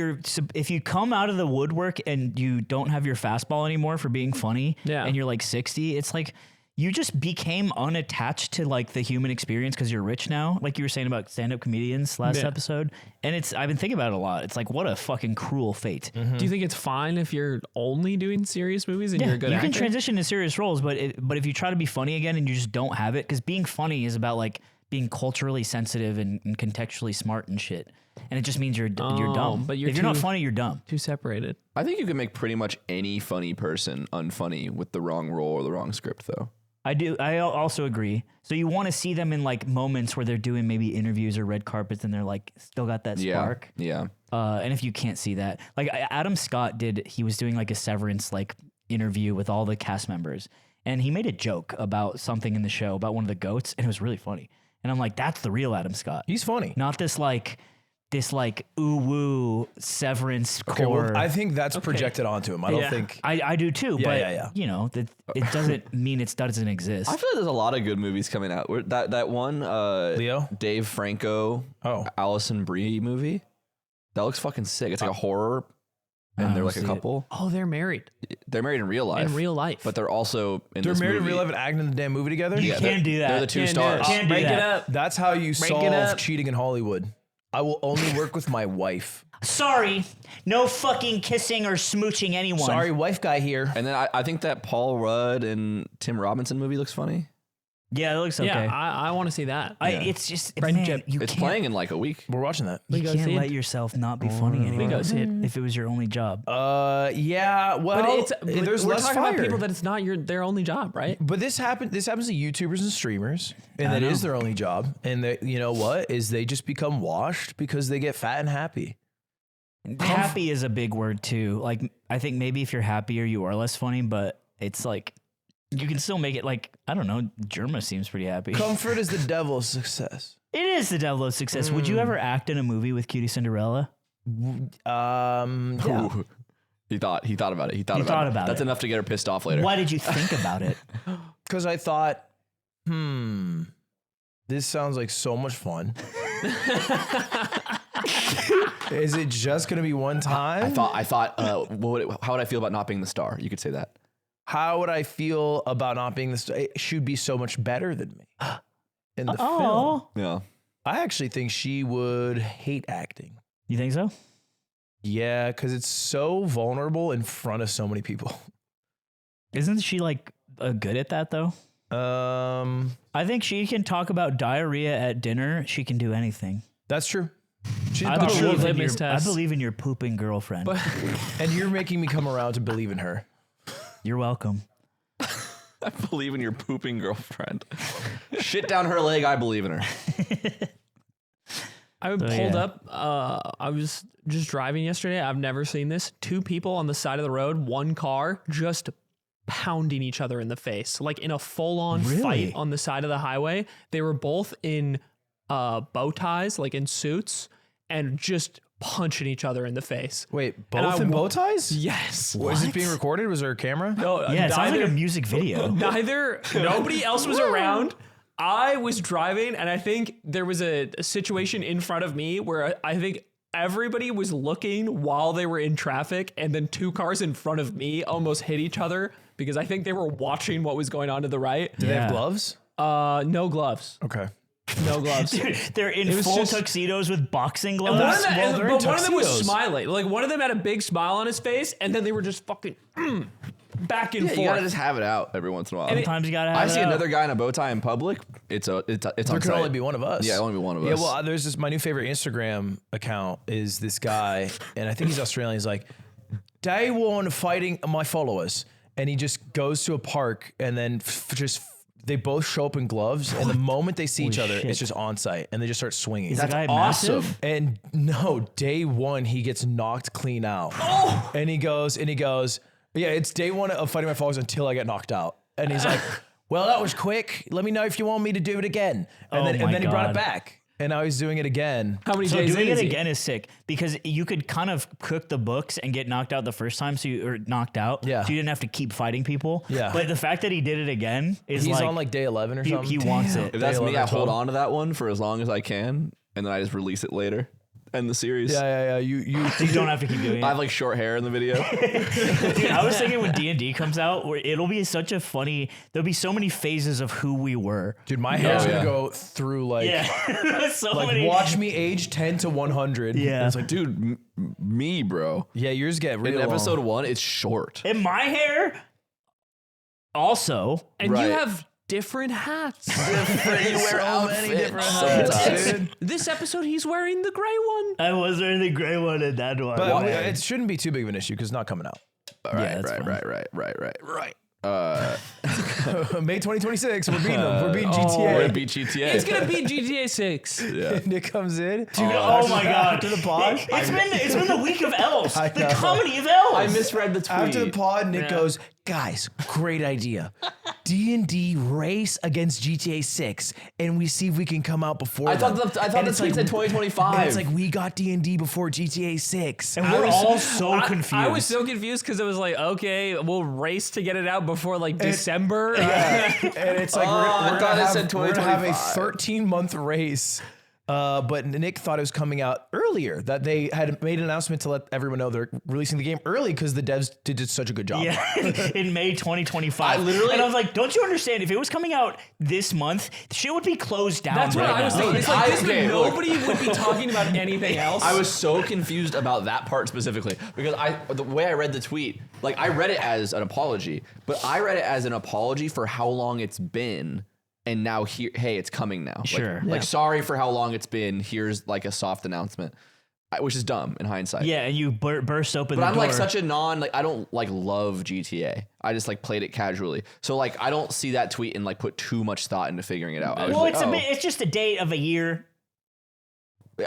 you come out of the woodwork and you don't have your fastball anymore for being funny, Yeah. and you're like 60, it's like you just became unattached to like the human experience because you're rich now, like you were saying about stand-up comedians last Yeah. episode. And I've been thinking about it a lot. It's like, what a fucking cruel fate. Do you think it's fine if you're only doing serious movies and Yeah, you're a good you actor? can transition to serious roles, but if you try to be funny again and you just don't have it, because being funny is about like being culturally sensitive and contextually smart and shit. And it just means you're dumb. but you're if you're not too- funny, you're dumb. Too separated. I think you can make pretty much any funny person unfunny with the wrong role or the wrong script, though. I do. I also agree. So you want to see them in like moments where they're doing maybe interviews or red carpets and they're like still got that spark. Yeah. And if you can't see that, like Adam Scott he was doing like a Severance like interview with all the cast members, and he made a joke about something in the show about one of the goats, and it was really funny. And I'm like, that's the real Adam Scott. He's funny. Not this ooh woo Severance Okay, core. well, I think that's projected onto him. I don't think. I do too, but you know, it doesn't mean it doesn't exist. I feel like there's a lot of good movies coming out. That one, Leo? Dave Franco, Allison Brie movie, that looks fucking sick. It's like a horror, and they're like a couple. Oh, they're married They're married in real life. in real life. But they're also in They're this married in movie. real life and acting in the damn movie together? You can't do that. They're the two Can't do stars. it. Can't do Break it that. up. That's how you Break it solve up. cheating in Hollywood. I will only work with my wife. Sorry, no fucking kissing or smooching anyone. Sorry, wife guy here. And then I think that Paul Rudd and Tim Robinson movie looks funny. Yeah, it looks okay. Yeah, I want to see that. It's just Friendship. man, you It's can't, playing in like a week. We're watching that. You go can't see let it. yourself not be funny anymore. go see it. If it was your only job. Yeah, well, but there's we're less talking fire. about people that it's not their only job, right? But this happens to YouTubers and streamers, and I that know. is their only job. And you know what? Is they just become washed because they get fat and happy. Happy is a big word too. Like I think maybe if you're happier, you are less funny, but it's like you can still make it. Like I don't know, Germa seems pretty happy. Comfort is the devil's success. It is the devil of success. Would you ever act in a movie with Cutie Cinderella? Yeah. Ooh. He thought about it. He thought about it. That's enough to get her pissed off later. Why did you think about it? Because I thought, this sounds like so much fun. Is it just gonna be one time? I thought, how would I feel about not being the star? You could say that. How would I feel about not being the star? It should be so much better than me in the film. Oh, Yeah. I actually think she would hate acting. you think so? Yeah, because it's so vulnerable in front of so many people. Isn't she like good at that though? I think she can talk about diarrhea at dinner. She can do anything. That's true. She's I powerful. believe, in litmus your, I test. believe in your pooping girlfriend. And you're making me come around to believe in her. You're welcome. I believe in your pooping girlfriend. Shit down her leg. I believe in her. I pulled up. I was just driving yesterday. I've never seen this. Two people on the side of the road, one car, just pounding each other in the face, like in a full-on fight on the side of the highway. They were both in bow ties, like in suits, and just punching each other in the face. Wait, both in bow ties? Yes. Was it being recorded? Was there a camera? No, Yeah, it sounds like a music video. Nobody else was around. I was driving, and I think there was a situation in front of me where I think everybody was looking while they were in traffic, and then two cars in front of me almost hit each other because I think they were watching what was going on to the right. Did they have gloves? No gloves. Okay. No gloves. They're in was full just- tuxedos with boxing One of gloves. them- well, they're in but one of them was tuxedos. smiling. Like one of them had a big smile on his face, and then they were just fucking back and Yeah, you forth. gotta just have it out every once in a while. Sometimes you gotta have I it see out. another guy in a bow tie in public. It's on There can site. only be one of us. Yeah, only be one of Yeah, us. well, there's this, my new favorite Instagram account is this guy, and I think he's Australian. He's like, day one fighting my followers. And he just goes to a park and then they both show up in gloves. And the moment they see each other, shit. it's just on site and they just start swinging. Is the guy awesome. massive? And no, day one, he gets knocked clean out. Oh! And he goes, yeah, it's day one of fighting my followers until I get knocked out. And he's like, well, that was quick. Let me know if you want me to do it again. And Oh then my he brought God. it back. And now he's doing it again. How many So days doing in it is he? again is sick because you could kind of cook the books and get knocked out the first time, or knocked out. Yeah. So you didn't have to keep fighting people. Yeah. But the fact that he did it again is He's like on like day 11 or he, something. he wants it. If that's Day me, I 11, hold 12. on to that one for as long as I can, and then I just release it later. End the series. Yeah. You You don't have to keep doing I it. have like short hair in the video. Dude, I was thinking when D&D comes out, where it'll be such a funny. There'll be so many phases of who we were. Dude, my hair's yeah. gonna go through like Yeah. So like many. watch me age 10 to 100. Yeah. It's like, Dude, me, bro. yeah, yours get real In episode long. 1, it's short. And my hair. Also, And Right. you have different hats. You wear outfits sometimes. This episode, he's wearing the gray one. I was wearing the gray one in that one. But it shouldn't be too big of an issue because it's not coming out. that's fine. Right. May 2026, we're beating them. We're beating GTA. We're gonna beat GTA. It's gonna be GTA 6. Nick comes in. Oh my god! To the pod. It's been the week of elves. I The know. comedy of elves. I misread the tweet. After the pod, Nick goes, guys, great idea. D&D race against GTA 6, and we see if we can come out before I thought them. the And tweet it's said 2025. And it's like, we got D&D before GTA 6. And we're all so confused. I was so confused because it was like, okay, we'll race to get it out before like December. And it's like, I we're thought gonna it said we're gonna have a 2025. 13-month race. But Nick thought it was coming out earlier, that they had made an announcement to let everyone know they're releasing the game early because the devs did such a good job. Yeah, in May 2025. I literally- and I was like, don't you understand? If it was coming out this month, shit would be closed down. That's what right I was now. thinking. It's like nobody look. would be talking about anything else. I was so confused about that part specifically because the way I read the tweet, like I read it as an apology, but I read it as an apology for how long it's been. And now here, hey, it's coming now. Sure. Like sorry for how long it's been. Here's like a soft announcement, which is dumb in hindsight. Yeah, and you burst open But the I'm door. like such a I don't like love GTA. I just like played it casually. So like I don't see that tweet and like put too much thought into figuring it out. I was Well, like, it's just a date of a year.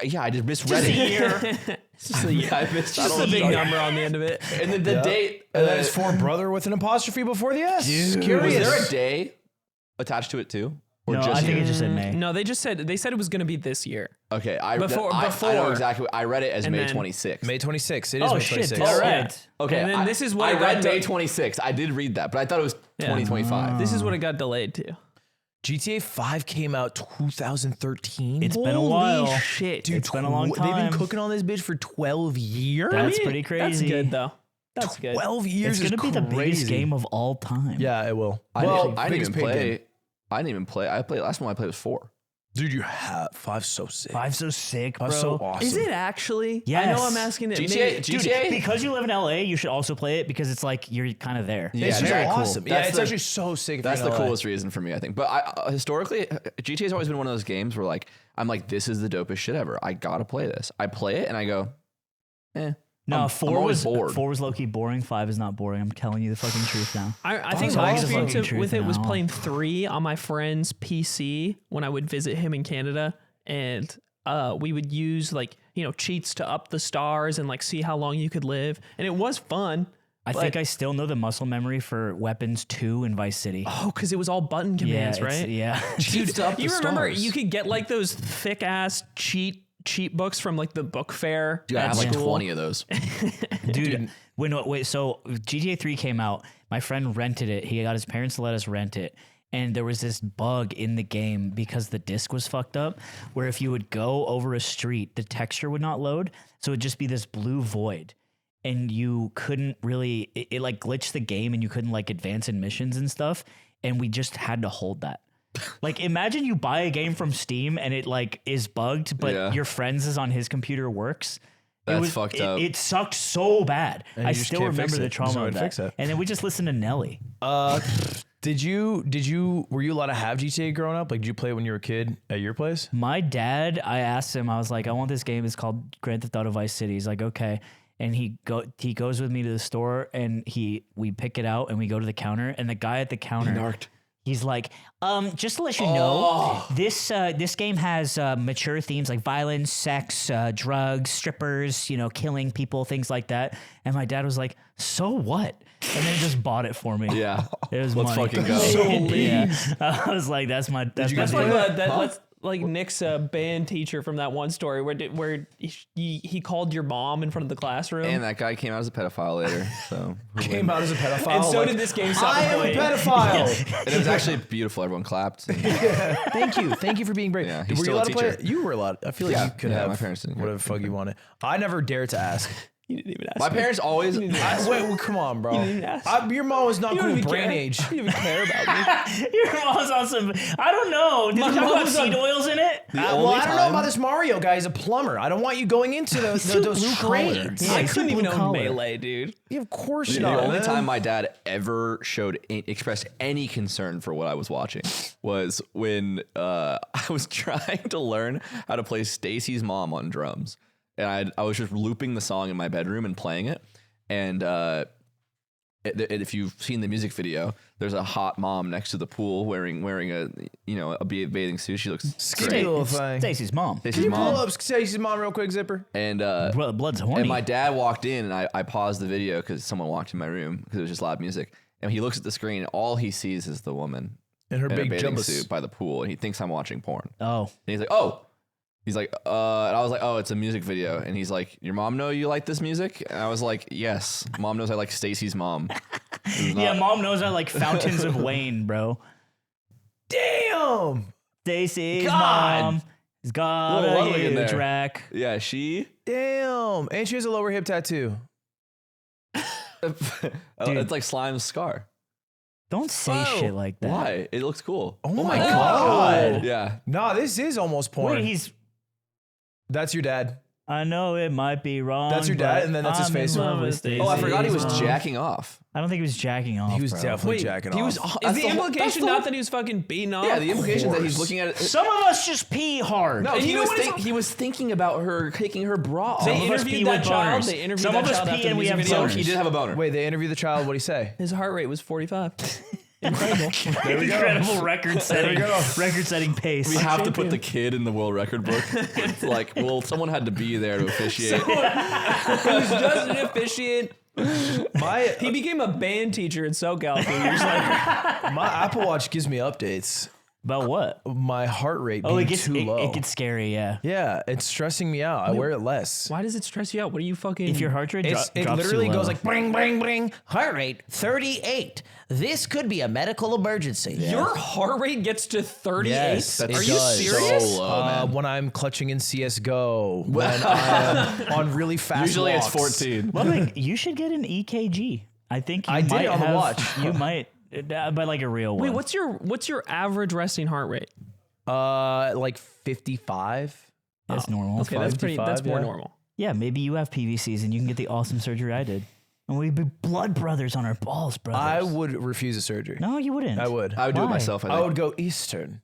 yeah, I just misread Just a it. year. It's just a, I missed just a big number on the end of it. And then the date. And then it's for brother with an apostrophe before the S. Was Curious. there a day attached to it too? Or No, I think it just said May. No, they said it was going to be this year. Okay, I Before- know before. exactly. I read it as And May then- 26th. May 26th. It is Oh May shit! 26th. All Yeah. right. Okay, And then this is what I it got read May done. 26th. I did read that, but I thought it was 2025. This is what it got delayed to. GTA 5 came out 2013. It's been a while. Shit. Dude, It's been a long They've time. been cooking on this bitch for 12 years. That's pretty crazy. That's good though. That's good. 12 years It's is gonna be the biggest crazy. game of all time. Yeah, it will. I didn't even biggest paid play. game. I didn't even play. I played last one I played was 4. Dude, you have 5's so sick. Five's so sick, bro. 5's so awesome. Is it actually? Yes. I know I'm asking it. GTA. Dude, GTA. because you live in LA, you should also play it because it's like you're kind of there. Yeah, It's just very cool. awesome. Yeah, That's it's the- actually so sick. if That's you're the in LA. coolest reason for me, I think. But I historically, GTA has always been one of those games where like I'm like, this is the dopest shit ever. I gotta play this. I play it and I go, No, I'm four always was bored. 4 was low key boring. 5 is not boring. I'm telling you the fucking truth now. I think was my always the experience fucking with truth it was now. playing 3 on my friend's PC when I would visit him in Canada, and we would use like cheats to up the stars and like see how long you could live, and it was fun. I think I still know the muscle memory for Weapons 2 in Vice City. Oh, because it was all button commands, it's- right? Yeah. Dude, to up the you remember stars. you could get like those thick ass cheat books from like the book fair dude, I at have like school. 20 of those. Dude, wait. So GTA 3 came out. My friend rented it. He got his parents to let us rent it. And there was this bug in the game because the disc was fucked up, where if you would go over a street, the texture would not load. So it'd just be this blue void. And you couldn't really, it like glitched the game and you couldn't like advance in missions and stuff. And we just had to hold that. Like imagine you buy a game from Steam and it like is bugged, but Yeah. your friend's is on his computer works. That's fucked up. It sucked so bad. And I you just still can't remember fix the it. There's trauma no way of to that. fix it. And then we just listened to Nelly. Were you allowed to have GTA growing up? Like, did you play it when you were a kid at your place? My dad, I asked him, I was like, I want this game. It's called Grand Theft Auto Vice City. He's like, okay. And he goes with me to the store and we pick it out and we go to the counter and the guy at the counter, he's like, just to let you know, this game has mature themes like violence, sex, drugs, strippers, killing people, things like that. And my dad was like, so what? And then he just bought it for me. Yeah. It was Let's money. fucking go. Yeah. I was like, that's my. That's you my guys thing. play That's like Nick's band teacher from that one story where he called your mom in front of the classroom. And that guy came out as a pedophile later. So Came out as a pedophile. And so like, did this game. I am a pedophile. and it was actually beautiful. Everyone clapped. Thank you for being brave. Yeah, Were he's you still a allowed to play teacher. it? You were allowed. I feel like Yeah, you could yeah, have my parents didn't care. whatever the fuck you wanted. I never dared to ask. You didn't even ask. My me. parents always. wait, well, come on, bro. didn't ask. Your mom was not You don't cool even brain care. age. You don't even care about me. Your mom's on some. I don't know. Did My you talk mom about was seed on- oils in it? Well, I don't know about this Mario guy. He's a plumber. I don't want you going into those trades. Yeah, I he's couldn't a even blue know collar. melee, dude. Yeah, of course The not. only man. time my dad ever expressed any concern for what I was watching was when I was trying to learn how to play Stacy's Mom on drums. And I was just looping the song in my bedroom and playing it. And if you've seen the music video, there's a hot mom next to the pool wearing a bathing suit. She looks Skinny great. little thing. Stacy's mom. Can Stacy's you pull mom. up Stacy's mom real quick, Zipper? And Blood's horny. and my dad walked in, and I paused the video because someone walked in my room because it was just loud music. And he looks at the screen, and all he sees is the woman In her in a big bathing jumbo suit by the pool, and he thinks I'm watching porn. Oh. And he's like, oh. He's like, and I was like, oh, it's a music video. And he's like, your mom know you like this music? And I was like, yes. Mom knows I like Stacy's Mom. Yeah, mom knows I like Fountains of Wayne, bro. Damn. Stacy's God. mom has got Little a Ludwig in huge there. rack. Yeah, she. Damn. And she has a lower hip tattoo. It's like Slime's scar. Don't say shit like that. Why? It looks cool. Oh my God. Yeah. Nah, this is almost porn. Wait, he's. That's your dad. I know it might be wrong. That's your dad, but and then that's his I'm in face. love with Oh, I forgot he was Stacy's mom. jacking off. I don't think he was jacking off. He was bro. definitely jacking He off. was. That's Is the the whole- implication that's the not whole- that he was fucking beating off? Yeah, the implication that he's course. looking at it. Some of us just pee hard. No, And he you know was, what it's- he was thinking about her taking her bra off. They Some of us interviewed pee that with child. boners. They interviewed Some that of us child pee after and the we have music video. boners. He did have a boner. Wait, they interviewed the child. What'd he say? His heart rate was 45. Incredible. Incredible record-setting, record-setting pace. We have to put the kid in the world record book. It's like, well, someone had to be there to officiate. He was just an officiant. My He became a band teacher in SoCal a few years later. my Apple Watch gives me updates. About what? My heart rate Oh, being it gets too low. it gets scary. Yeah. Yeah, it's stressing me out. I wear it less. Why does it stress you out? What are you fucking... If your heart rate It drops literally too low. goes like bring, bring, bring. Heart rate 38. This could be a medical emergency. Your heart rate gets to 38? Yes, Are it you does. serious? So low, man. When I'm clutching in CS:GO, when I'm on really fast Usually walks. it's 14. Ludwig, you should get an EKG. I think you I did might it on the have, watch. You might, but like a real one. Wait, what's your average resting heart rate? Like 55. That's normal. Okay, that's 55, more yeah. normal. Yeah, maybe you have PVCs and you can get the awesome surgery I did, and we'd be blood brothers on our balls, brothers. I would refuse a surgery. No, you wouldn't. I would. I would do it Why? myself. I I think. would go Eastern.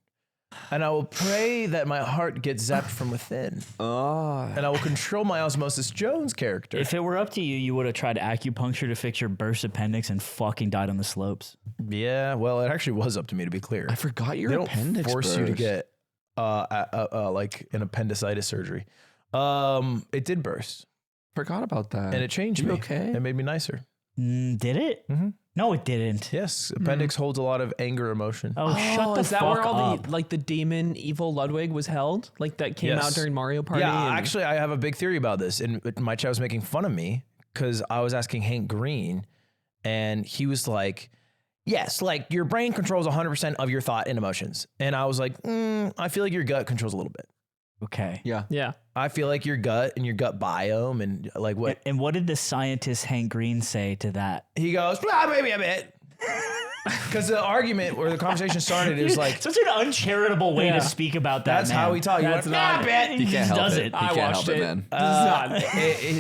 And I will pray that my heart gets zapped from within. And I will control my Osmosis Jones character. If it were up to you, you would have tried acupuncture to fix your burst appendix and fucking died on the slopes. Yeah, well, it actually was up to me, to be clear. I forgot your They don't appendix force you to burst. get like an appendicitis surgery. It did burst, Forgot about that. and it changed You me. okay? It made me nicer. Did it? Mhm. No, it didn't. Yes, appendix holds a lot of anger emotion. Oh, shut the is that fuck where all up. the demon evil Ludwig was held? Like that came Yes. out during Mario Party? Yeah, and- actually, I have a big theory about this. And my chat was making fun of me because I was asking Hank Green, and he was like, yes, like your brain controls 100% of your thought and emotions. And I was like, I feel like your gut controls a little bit. Okay. Yeah. Yeah. I feel like your gut and your gut biome and like what And what did the scientist Hank Green say to that? he goes, maybe a bit. Because the argument where the conversation started, it was like, Such an uncharitable way Yeah. to speak about that. that's how he talked. He That's went, not- bet. He He just can't help does it. it. He can't help it, man.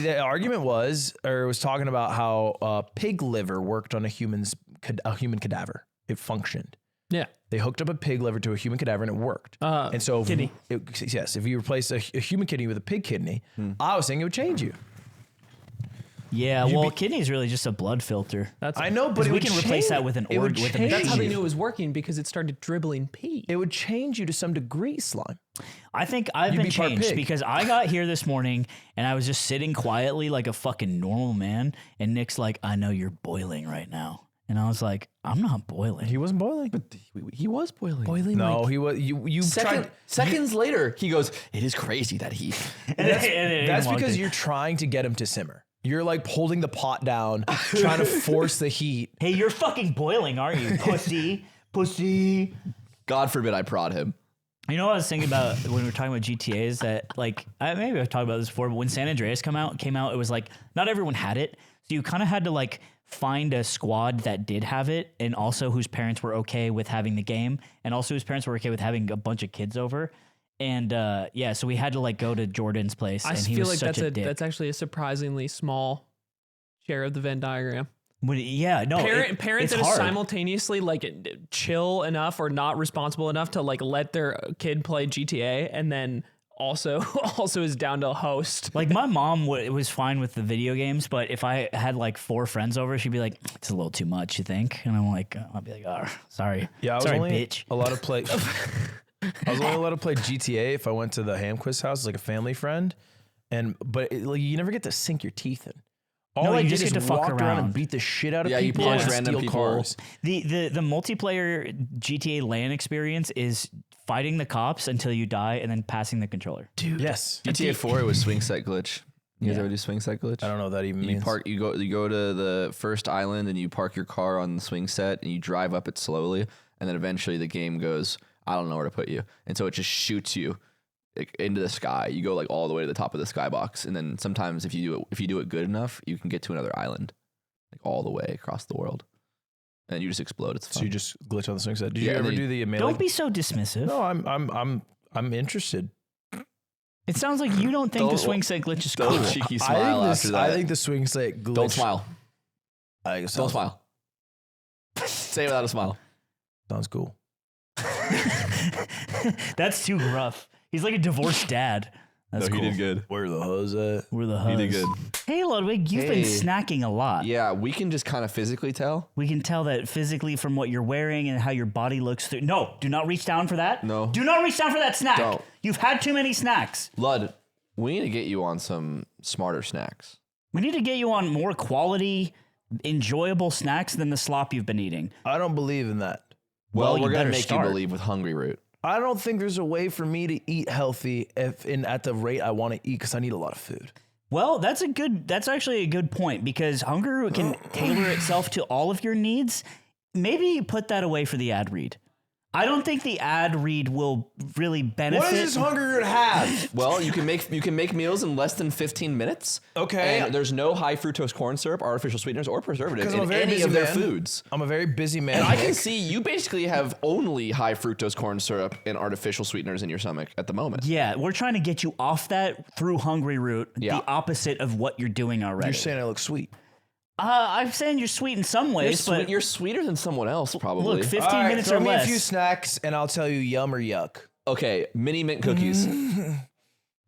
The argument was talking about how pig liver worked on a human cadaver. It functioned. Yeah. They hooked up a pig liver to a human cadaver and it worked. And so, kidney. If you replace a human kidney with a pig kidney, I was saying it would change you. Yeah, well, kidney's really just a blood filter. That's I know, but 'Cause it we would can replace change- that with an it would organ. With a change That's how they you. knew it was working because it started dribbling pee. It would change you to some degree, Slime. I think I've You'd been be part changed pig. because I got here this morning and I was just sitting quietly like a fucking normal man. And Nick's like, I know you're boiling right now. And I was like, I'm not boiling. He wasn't boiling. He was boiling. Boiling No, like he was. You tried. Seconds later, he goes, it is crazy that he. That's because you're trying to get him to simmer. You're like holding the pot down, trying to force the heat. Hey, you're fucking boiling, aren't you? Pussy. Pussy. God forbid I prod him. You know what I was thinking about when we were talking about GTA is that like maybe I've talked about this before, but when San Andreas came out, it was like not everyone had it, so you kind of had to like find a squad that did have it, and also whose parents were okay with having the game, and also whose parents were okay with having a bunch of kids over, and so we had to like go to Jordan's place. I and he feel was like such a dick. that's actually a surprisingly small share of the Venn diagram. Parents that are simultaneously like chill enough or not responsible enough to like let their kid play GTA, and then also is down to host. Like my mom was fine with the video games, but if I had like 4 friends over, she'd be like, "It's a little too much, you think?" And I'm like, I'll be like, "Oh, sorry, Yeah, I was sorry, only bitch." allowed to play. I was only allowed to play GTA if I went to the Hamquist house, like a family friend, but like, you never get to sink your teeth in. All I you did just is get to fuck walk around and around. beat the shit out of Yeah, you people punch and random steal people. cars. The multiplayer GTA LAN experience is fighting the cops until you die and then passing the controller. Dude, Yes, GTA 4 it was swing set glitch. You guys ever do swing set glitch? I don't know what that even means. You go to the first island and you park your car on the swing set and you drive up it slowly, and then eventually the game goes, I don't know where to put you, and so it just shoots you like, into the sky. You go like all the way to the top of the skybox, and then sometimes if you do it good enough, you can get to another island, like all the way across the world, and you just explode. It's fun. So you just glitch on the swing set. Did you Yeah, ever and do the melee? Don't be so dismissive. No, I'm interested. It sounds like you don't think the swing set glitch is cool. Don't cheeky smile after that. I think the swing set glitch. Don't smile. I think it Don't sounds, smile. Say it without a smile. sounds cool. That's too rough. He's like a divorced dad. That's cool. He did good. Where the hose at? We're the He hubs. did good. Hey, Ludwig, you've been Hey. snacking a lot. Yeah, we can just kind of physically tell. We can tell that physically from what you're wearing and how your body looks through. No, do not reach down for that. No. Do not reach down for that snack. Don't. You've had too many snacks. Lud, we need to get you on some smarter snacks. We need to get you on more quality, enjoyable snacks than the slop you've been eating. I don't believe in that. Well, you we're gonna better make start. you believe with Hungryroot. I don't think there's a way for me to eat healthy at the rate I want to eat because I need a lot of food. Well, that's actually a good point because Hungryroot can tailor itself to all of your needs. Maybe put that away for the ad read. I don't think the ad read will really benefit. What does this Hungryroot have? Well, you can make meals in less than 15 minutes. Okay. And there's no high fructose corn syrup, artificial sweeteners, or preservatives 'Cause I'm a in very any busy of their man. foods. I'm a very busy man. And I can see you basically have only high fructose corn syrup and artificial sweeteners in your stomach at the moment. Yeah, we're trying to get you off that through Hungryroot, Yeah. the opposite of what you're doing already. You're saying I look sweet. I'm saying you're sweet in some ways, but You're sweeter than someone else, probably. look, 15 All right, minutes throw or me less. a few snacks and I'll tell you yum or yuck. Okay, mini mint cookies.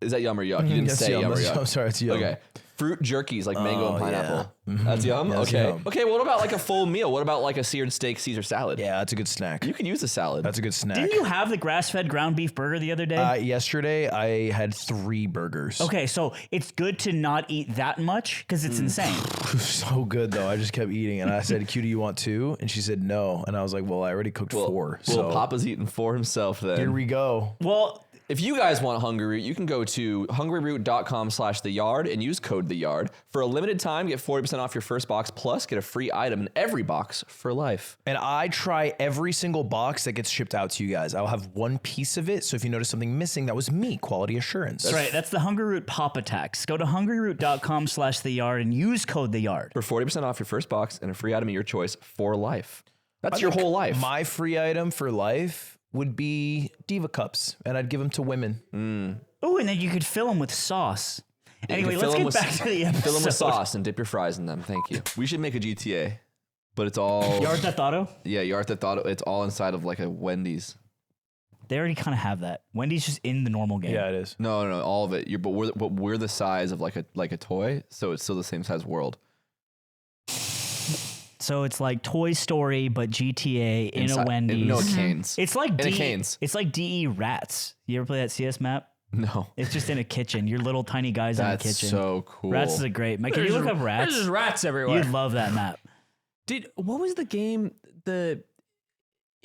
Is that yum or yuck? You didn't Yes, say yum or that's- yuck. I'm sorry, it's yum. Okay. Fruit jerkies like mango and Oh, pineapple. yeah. Mhm. That's yum? That's Okay. yum. Okay, what about like a full meal? What about like a seared steak Caesar salad? Yeah, that's a good snack. You can use a salad. That's a good snack. Didn't you have the grass-fed ground beef burger the other day? Yesterday, I had 3 burgers. Okay, so it's good to not eat that much because it's insane. So good, though. I just kept eating. And I said, Q, do you want 2? And she said, no. And I was like, well, I already cooked 4. Well, So Papa's eating 4 himself then. here we go. Well, If you guys want Hungryroot, you can go to hungryroot.com/theyard and use code theyard. For a limited time, get 40% off your first box, plus get a free item in every box for life. And I try every single box that gets shipped out to you guys. I'll have one piece of it. So if you notice something missing, that was me. Quality assurance. that's right. That's the Hungryroot Papa Tax. Go to hungryroot.com/theyard and use code theyard. For 40% off your first box and a free item of your choice for life. That's your whole life. My free item for life would be Diva Cups. And I'd give them to women. Oh, and then you could fill them with sauce. Anyway, You can let's fill 'em get back to the episode. Fill them with sauce and dip your fries in them. Thank you. We should make a GTA, but it's all Yard Tataro? yeah. Yartha thought it's all inside of like a Wendy's. They already kind of have that. Wendy's just in the normal game. Yeah, it is. No, all of it. But we're the size of like a toy, so it's still the same size world. So it's like Toy Story, but GTA in Inside- a Wendy's. No, Canes. It's like In a Cane's. It's like DE Rats. You ever play that CS map? No. It's just in a kitchen. You're little tiny guys in a That's kitchen. so cool. Rats is a great map. Can you look up Rats? There's just rats everywhere. You'd love that map. What was the game? It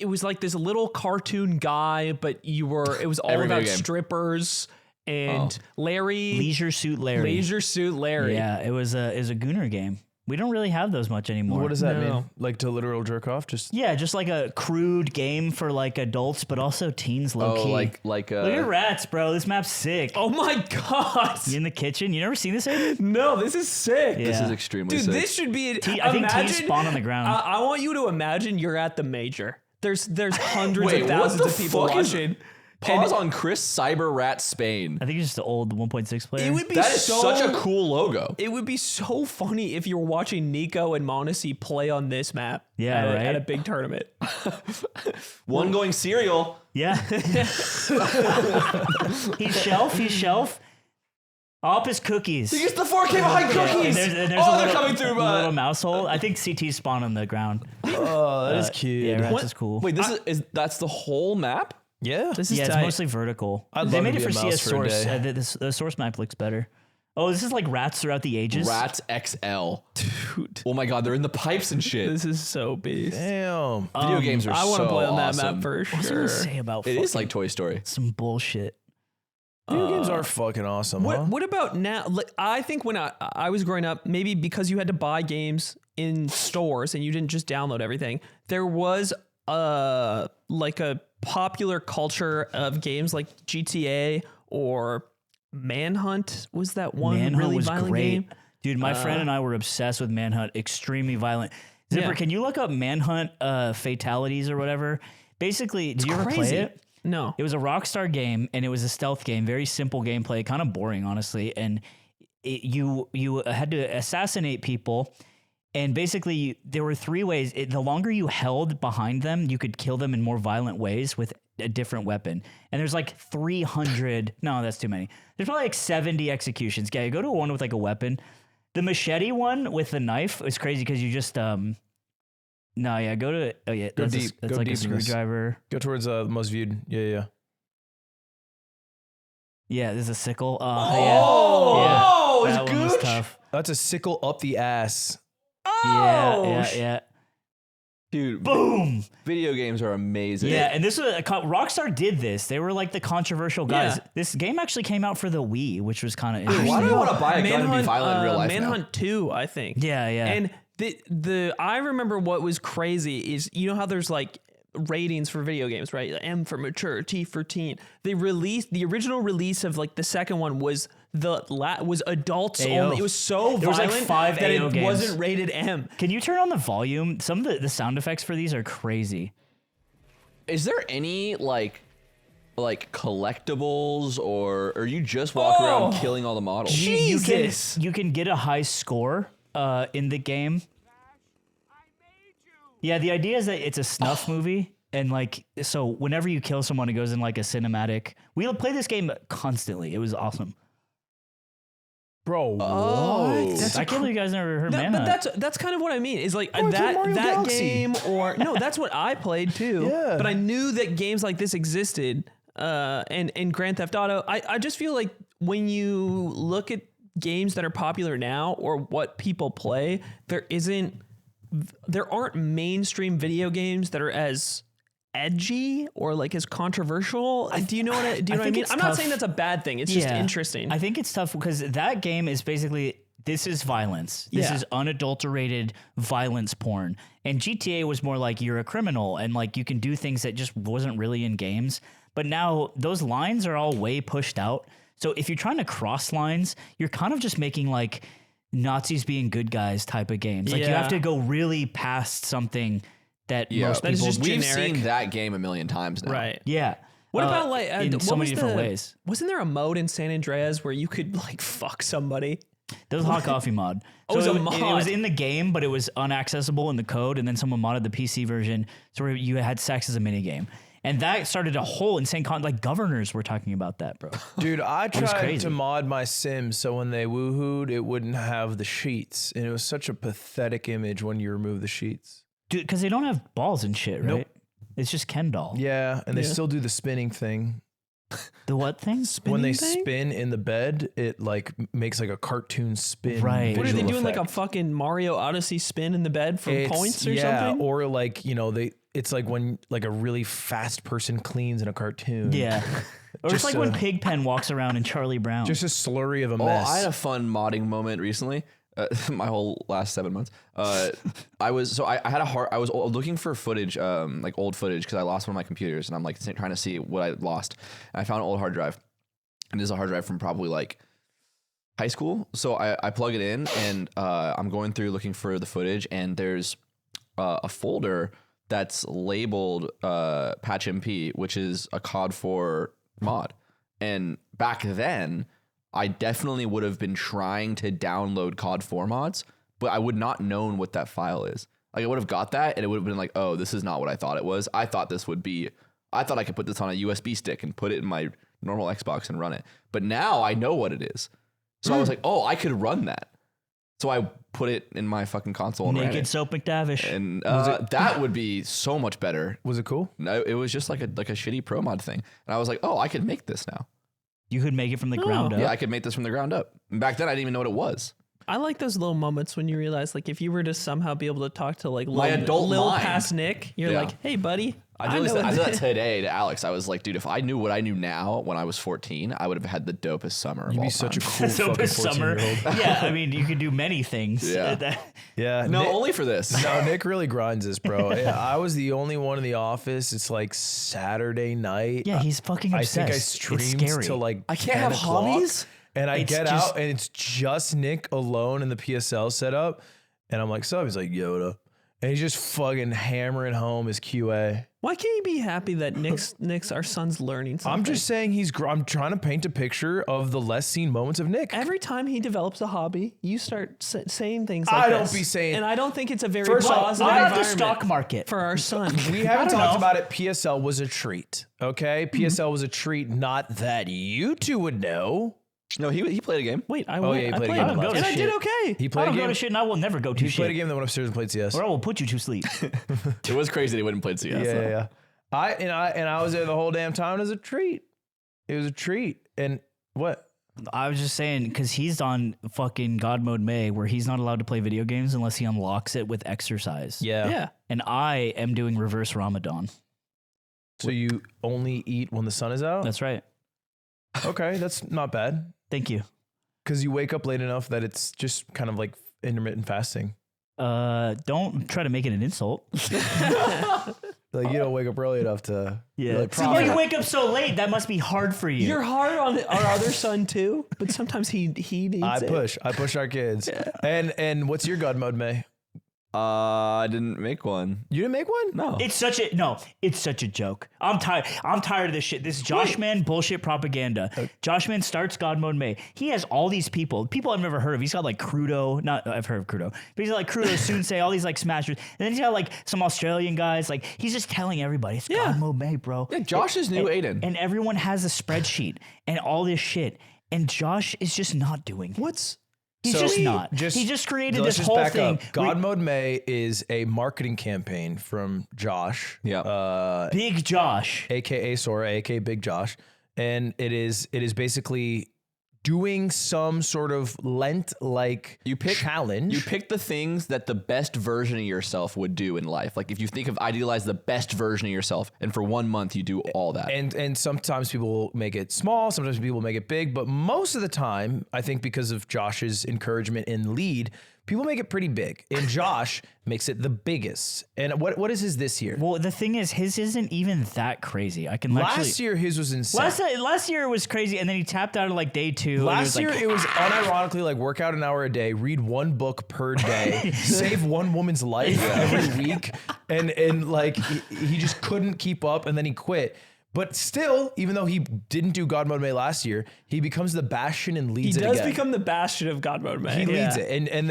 was like this little cartoon guy, but it was all Every about video game. strippers and Larry. Leisure Suit Larry. Leisure Suit Larry. Yeah, it was a Gooner game. We don't really have those much anymore. What does that No. mean? Like to literal jerk off? Just Yeah, just like a crude game for like adults, but also teens low key. like Look at rats, bro. This map's sick. Oh my god! You in the kitchen? You never seen this, Aiden? No, this is sick. Yeah. this is extremely Dude, sick. this should be. I think teens spawn on the ground. I want you to imagine you're at the major. There's hundreds Wait, of what thousands the of people fuck is- watching. Pause on Chris Cyber Rat Spain. I think it's just the old 1.6 player. It would be That is so, such a cool logo. It would be so funny if you were watching Nico and Monacy play on this map. Yeah, at right? at a big tournament. One going cereal. Yeah. He's shelf. Up his cookies. He gets the 4K behind cookies. And there's oh, a they're little, coming through. a little mouse hole. I think CT spawn on the ground. oh, that is cute. Yeah, rats What? is cool. Wait, this is that's the whole map? Yeah. This is Yeah, it's tight. mostly vertical. I'd They love made to it be for a mouse CS for a Source. day. The source map looks better. Oh, this is like rats throughout the ages. Rats XL. Dude, Oh my god, they're in the pipes and shit. this is so beast. Damn. Video games are I want to so play on that awesome. map for What was I sure. gonna say about It is fucking like Toy Story. some bullshit? Video games are fucking awesome. What huh? What about now? Like, I think when I was growing up, maybe because you had to buy games in stores and you didn't just download everything, there was like a popular culture of games like GTA or Manhunt. Was that one Manhunt really was violent great. game? Dude, my friend and I were obsessed with Manhunt. Extremely violent. Zipper, Yeah. can you look up Manhunt fatalities or whatever? Basically, did you ever play Crazy. it? No. It was a Rockstar game, and it was a stealth game. Very simple gameplay, kind of boring, honestly. And you had to assassinate people, and basically there were three ways. The longer you held behind them, you could kill them in more violent ways with a different weapon. And there's like 300. No, that's too many. There's probably like 70 executions. Yeah, you go to one with like a weapon. The machete one with the knife is crazy because you just No, yeah, go to that's deep. that's Go like a deep in this. screwdriver. Go towards the most viewed. Yeah. Yeah, there's a sickle. Oh, yeah. it's That one was good. tough. That's a sickle up the ass. Yeah. Dude, Boom. video games are amazing. Yeah, and this was Rockstar did this. They were like the controversial guys. Yeah. This game actually came out for the Wii, which was kind of interesting. Why do I want to buy a gun and be violent in real life now? Manhunt 2, I think. Yeah. And the I remember what was crazy is, you know how there's like ratings for video games, right? M for mature, T for teen. They released the original release of like the second one was was adults AO. only. It was so There was, like, violent 5 that AO it games. wasn't rated M. Can you turn on the volume? Some of the sound effects for these are crazy. Is there any like collectibles or you just walk around killing all the models? Jesus. You can get a high score in the game. Yeah, the idea is that it's a snuff movie. And like, so whenever you kill someone, it goes in like a cinematic. We play this game constantly. It was awesome. Bro, what? That's I can't believe you guys never heard No, Manhunt. but that's kind of what I mean. Is like I played Mario that Galaxy. game or no, that's what I played too. Yeah. But I knew that games like this existed. And Grand Theft Auto. I just feel like when you look at games that are popular now or what people play, there aren't mainstream video games that are as edgy or like as controversial. Do you know what I think mean? it's I'm not tough. saying that's a bad thing. It's just interesting. I think it's tough because that game is basically, this is violence. This Yeah. is unadulterated violence porn. And GTA was more like you're a criminal and like you can do things that just wasn't really in games. But now those lines are all way pushed out. So if you're trying to cross lines, you're kind of just making like Nazis being good guys type of games. Like you Yeah. have to go really past something that most That is people just We've generic. seen that game a million times now. right. Yeah. What about like in what so was many different the- ways? Wasn't there a mode in San Andreas where you could like fuck somebody? That was a hot coffee mod. Oh, it was a It mod. was in the game, but it was unaccessible in the code, and then someone modded the PC version, so you had sex as a minigame. And that started a whole insane like governors were talking about that, bro. Dude, I was tried crazy. to mod my Sims so when they woohooed, it wouldn't have the sheets. And it was such a pathetic image when you remove the sheets. Dude, because they don't have balls and shit, right? Nope. It's just Ken doll. Yeah, and they still do the spinning thing. The what thing? When they thing? spin in the bed, it like makes like a cartoon spin. Right. What are they visual doing, like a effect. fucking Mario Odyssey spin in the bed for It's- points or yeah, something? or like, it's like when like a really fast person cleans in a cartoon. Yeah. Or it's Just like when Pigpen walks around in Charlie Brown. Just a slurry of a Oh, mess. I had a fun modding moment recently. My whole last 7 months. I was looking for footage, like old footage, because I lost one of my computers, and I'm like trying to see what I lost. And I found an old hard drive, and this is a hard drive from probably like high school. So I plug it in, and I'm going through looking for the footage, and there's a folder that's labeled patch MP, which is a COD 4 mod. And back then, I definitely would have been trying to download COD 4 mods, but I would not known what that file is. Like I would have got that and it would have been like, oh, this is not what I thought it was. I thought I could put this on a USB stick and put it in my normal Xbox and run it. But now I know what it is. So I was like, oh, I could run that. So I put it in my fucking console and ran Naked it. Soap McDavish. And that would be so much better. Was it cool? No, it was just like a shitty pro mod thing. And I was like, oh, I could make this now. You could make it from the ground up. Yeah, I could make this from the ground up. And back then, I didn't even know what it was. I like those little moments when you realize, like, if you were to somehow be able to talk to like My adult Lil mind. past Nick, you're Yeah. like, hey, buddy. I did that today to Alex. I was like, dude, if I knew what I knew now when I was 14, I would have had the dopest summer. You'd of be all such a time. cool So fucking this summer, 14-year-old. yeah, I mean, you could do many things. Yeah. Yeah. No, Nick, only for this. no, Nick really grinds this, bro. Yeah, I was the only one in the office. It's like Saturday night. Yeah, he's fucking I obsessed. think I It's streamed scary. till like I can't 10 have o'clock, hobbies? and I It's get just- out and it's just Nick alone in the PSL setup, and I'm like, so he's like Yoda, and he's just fucking hammering home his QA. Why can't you be happy that Nick's our son's learning something? I'm just saying I'm trying to paint a picture of the less seen moments of Nick. Every time he develops a hobby, you start saying things I like don't this. be saying- And I don't think it's a very First off, positive What about the environment stock market? for our son. We haven't don't talked know. about it. PSL was a treat. Okay, PSL was a treat. Not that you two would know. No, he played a game. Wait, I Oh, went, yeah, he I played a played game it, last and night. I did okay. He I played a don't go game. to shit and I will never go to He shit. played a game that went upstairs and played CS. Or I will put you to sleep. It was crazy that he went and played CS. Yeah. I was there the whole damn time. It was a treat. It was a treat. And what? I was just saying, because he's on fucking God Mode May, where he's not allowed to play video games unless he unlocks it with exercise. Yeah. Yeah. And I am doing reverse Ramadan. So you only eat when the sun is out? That's right. Okay, that's not bad. Thank you. Because you wake up late enough that it's just kind of like intermittent fasting. Don't try to make it an insult. Like you don't wake up early enough to. Yeah. Like, So you wake up so late, that must be hard for you. You're hard on our other son too, but sometimes he needs I it. push our kids. And what's your God mode, May? I didn't make one. You didn't make one? No. It's such a joke. I'm tired of this shit. This Joshman bullshit propaganda. Joshman starts God Mode May. He has all these people I've never heard of. He's got like Crudo, I've heard of Crudo, but he's got like Crudo, Sunsei, all these like smashers. And then he's got like some Australian guys. Like he's just telling everybody it's God Mode May, bro. Yeah, Josh is new Aiden. And everyone has a spreadsheet and all this shit. And Josh is just not doing it. He's So just not. he just created let's this just whole back thing. up. God Mode May is a marketing campaign from Josh. Yeah. Big Josh. AKA Sora, AKA Big Josh. And it is basically doing some sort of Lent-like challenge. You pick the things that the best version of yourself would do in life. Like if you think of idealize the best version of yourself, and for 1 month you do all that. And sometimes people will make it small, sometimes people make it big, but most of the time, I think because of Josh's encouragement and lead, people make it pretty big. And Josh makes it the biggest. And what is his this year? Well, the thing is, his isn't even that crazy. I can Last year, his was insane. Last year it was crazy, and then he tapped out at like day 2. Last and year, it was unironically like work out an hour a day, read one book per day, save one woman's life every week. And like he just couldn't keep up, and then he quit. But still, even though he didn't do God Mode May last year, he becomes the bastion and leads it He does again. become the bastion of God Mode May. He leads it, and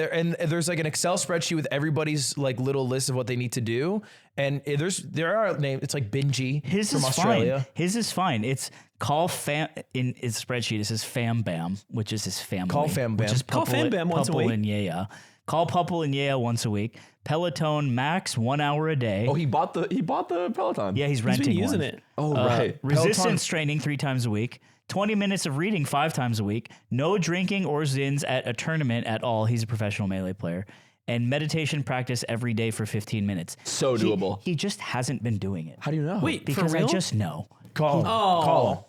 there's like an Excel spreadsheet with everybody's like little list of what they need to do, and there are names. It's like Benji his from is Australia. fine. His is fine. It's call fam in his spreadsheet. It says Fam Bam, which is his family. Call Fam Bam. Which is Call Fam Bam once a Pupple week. and Yaya. Call Pupple and Yaya once a week. Peloton max 1 hour a day. Oh, he bought the Peloton. Yeah, he's He's renting been using one. it. Oh, right. Resistance training 3 times a week. 20 minutes of reading 5 times a week. No drinking or zins at a tournament at all. He's a professional Melee player. And meditation practice every day for 15 minutes. So doable. He just hasn't been doing it. How do you know? Wait, Because for I real? just know. Call him. Call him.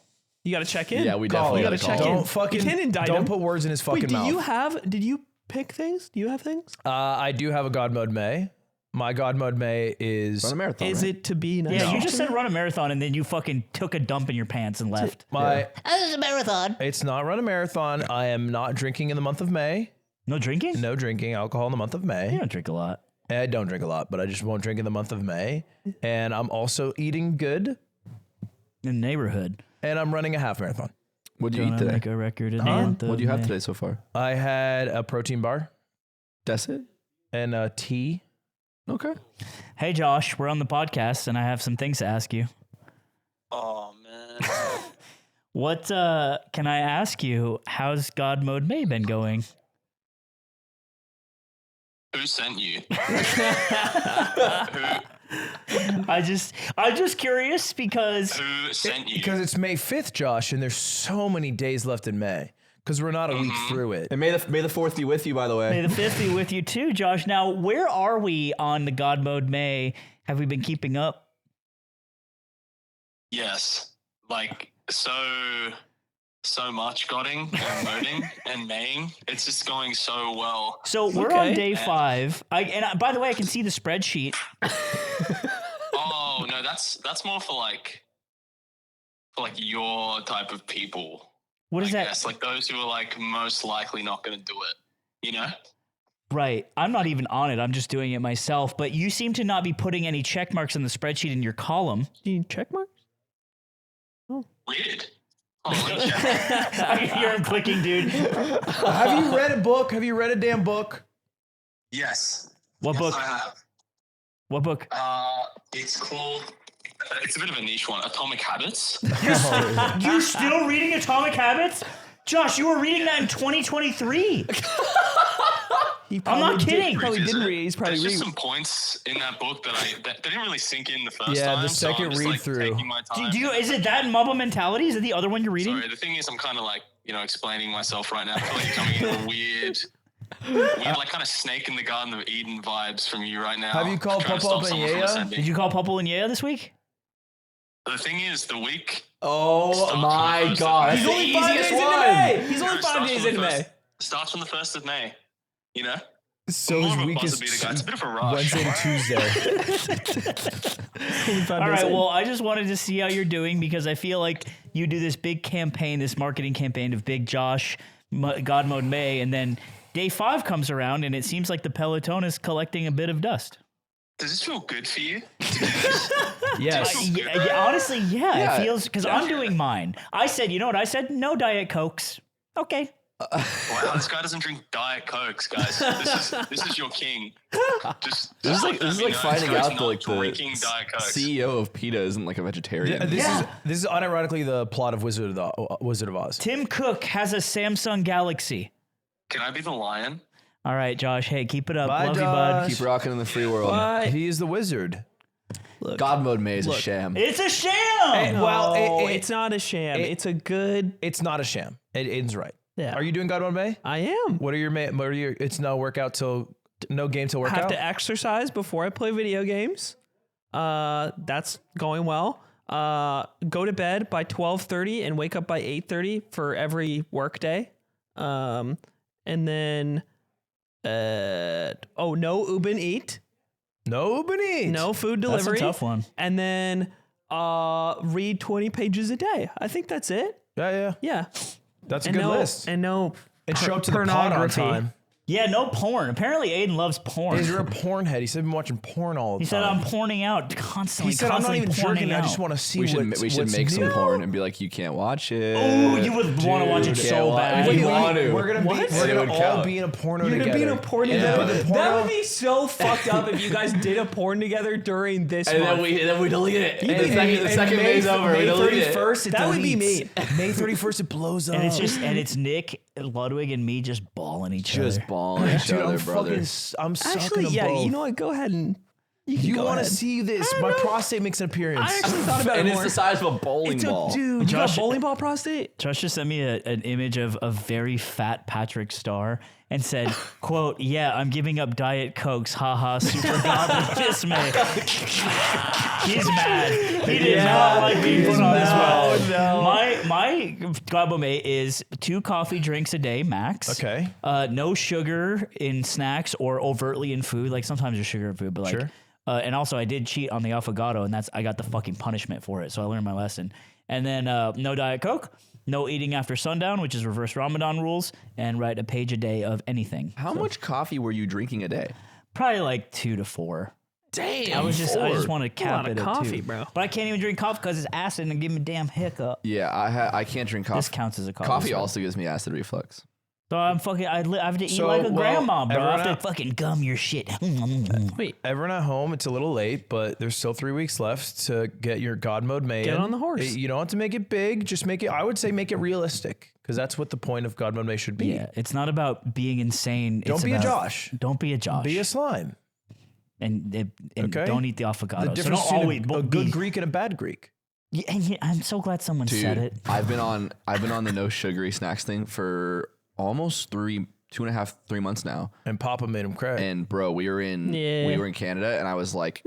You got to check in. Yeah, we Call definitely him. gotta check call in. him. Don't fucking You can't indict don't him. put words in his fucking Wait, mouth. did you pick things? Do you have things? I do have a God Mode May. My God Mode May is... Run a marathon, Is right? it to be nice? Yeah, you just said run a marathon and then you fucking took a dump in your pants and left. This is a marathon. It's not run a marathon. I am not drinking in the month of May. No drinking? No drinking alcohol in the month of May. You don't drink a lot. I don't drink a lot, but I just won't drink in the month of May. And I'm also eating good. In the neighborhood. And I'm running a half marathon. What'd you eat today? Make a record in the month of What do you have May. today so far? I had a protein bar That's it? and a tea. Okay. Hey, Josh, we're on the podcast and I have some things to ask you. Oh, man. What can I ask you? How's God Mode May been going? Who sent you? I'm just curious because Who sent you? Because it's May 5th, Josh, and there's so many days left in May. Because we're not a week through it. And may the 4th be with you, by the way. May the 5th be with you too, Josh. Now, where are we on the God Mode May? Have we been keeping up? Yes. Like, so much godding and moding and maying. It's just going so well. So we're on day 5. By the way, I can see the spreadsheet. Oh, no, that's more for like your type of people. What is I that? guess, like those who are like most likely not going to do it, you know? Right. I'm not even on it. I'm just doing it myself. But you seem to not be putting any check marks in the spreadsheet in your column. Do you need check marks? Weird. Oh, let me check. I can hear him clicking, dude. Have you read a book? Have you read a damn book? Yes. What Yes, book? I have. What book? It's called, it's a bit of a niche one, Atomic Habits. You're still reading Atomic Habits? Josh, you were reading that in 2023. I'm not kidding. Probably Is didn't it? read. He's probably There's just reading. some points in that book that didn't really sink in the first Yeah, time. the second so I'm just, read like, through. taking my time. Is it that Mubba Mentality? Is it the other one you're reading? Sorry, the thing is, I'm kind of like, explaining myself right now. I feel like you're coming into weird, like kind of snake in the Garden of Eden vibes from you right now. Have you called Trying to Papa stop and someone from Yaya? ascending. Did you call Pupple and Yaya this week? The thing is, the week Oh Stop my from the god. first That's of the May. He's only 5 days easiest into one. May. He's only It 5 starts days from the into May. first- Starts from the 1st of May, you know? So More of his a week buzzer is beater guy. It's a bit of a rush. Wednesday to Tuesday. All right, well, I just wanted to see how you're doing because I feel like you do this big campaign, this marketing campaign of Big Josh, God Mode May, and then day 5 comes around and it seems like the Peloton is collecting a bit of dust. Does this feel good for you to do this? Yes. Honestly, Yeah. it feels, because I'm doing mine. I said, you know what I said? No Diet Cokes. Okay. Wow, this guy doesn't drink Diet Cokes, guys. This is your king. Just This is like let me know. finding This guy's out not the drinking Diet Cokes. CEO of PETA isn't like a vegetarian. This is unironically the plot of Wizard of Oz. Tim Cook has a Samsung Galaxy. Can I be the lion? All right, Josh. Hey, keep it up. Bye, Love you, bud. Keep rocking in the free world. He is the wizard. God Mode May is a sham. It's a sham. Well, it's not a sham. It's a good. It's not a sham. Aiden's right. Yeah. Are you doing God Mode May? I am. What are your? It's no workout till no game till I have workout. to exercise before I play video games. That's going well. Go to bed by 12:30 and wake up by 8:30 for every work day. And then no Uber Eat, No Uber Eats. no food That's delivery. a tough one. And then read 20 pages a day. I think that's it. Yeah. Yeah. That's a And good no, list. and no And show up to the pod on pornography. time. Yeah, no porn. Apparently, Aiden loves porn. You're a porn head. He said he's been watching porn all the He said time. I'm porning out constantly. He said I'm not constantly even porning jerking. I out. just want to see We should what's make some new. porn and be like, you can't watch it. Oh, you would want to watch it Dude, so can't bad. wa- Wait, You want to. We're gonna What? we're It gonna would all count. be in a porno You're together. gonna be in a porn And together. then the That porno- would be so fucked up if you guys did a porn together during this And month. then we delete it. And And the second May- day's over, we May delete it. 31st, it That would be me. deletes. May 31st, it blows up. And it's Nick, Ludwig, and me just balling each Just other. balling each Dude, other, I'm brother. I'm sucking Actually, them yeah, both. you know what? Go ahead and You go want to ahead. see this? My prostate makes an appearance. I actually thought about And it it's more. the size of a bowling It's ball. dude. You got Josh- a bowling ball prostate? Josh just sent me an image of a very fat Patrick Starr and said, quote, yeah, I'm giving up Diet Cokes. Haha, super godly kiss me. He's mad. He did not like being put on this one. No. My God mate is 2 coffee drinks a day max. Okay. No sugar in snacks or overtly in food. Like sometimes there's sugar in food, but like, Sure. And also I did cheat on the affogato, and I got the fucking punishment for it. So I learned my lesson. And then no Diet Coke, no eating after sundown, which is reverse Ramadan rules, and write a page a day of anything. How much coffee were you drinking a day? Probably like 2 to 4. Damn. I just want to cap lot it of at coffee, 2. bro. But I can't even drink coffee because it's acid and give me a damn hiccup. Yeah, I can't drink coffee. This counts as a coffee. Coffee so. also gives me acid reflux. So I'm fucking. I have to eat So, like a well, grandma, bro. I everyone have out- to fucking gum your shit. Wait, Everyone at home, it's a little late, but there's still 3 weeks left to get your God mode made. Get on the horse. You don't have to make it big. Just make it, I would say, make it realistic, because that's what the point of God mode May should be. Yeah, it's not about being insane. Don't it's be a about- Josh. Don't be a Josh. Be a slime. and Okay. don't eat the affogato. The difference so don't always between a good Greek and a bad Greek. I'm so glad someone said it. I've been on the no sugary snacks thing for almost 2.5-3 months now. And Papa made him cry. And bro, we were in Canada, and I was like,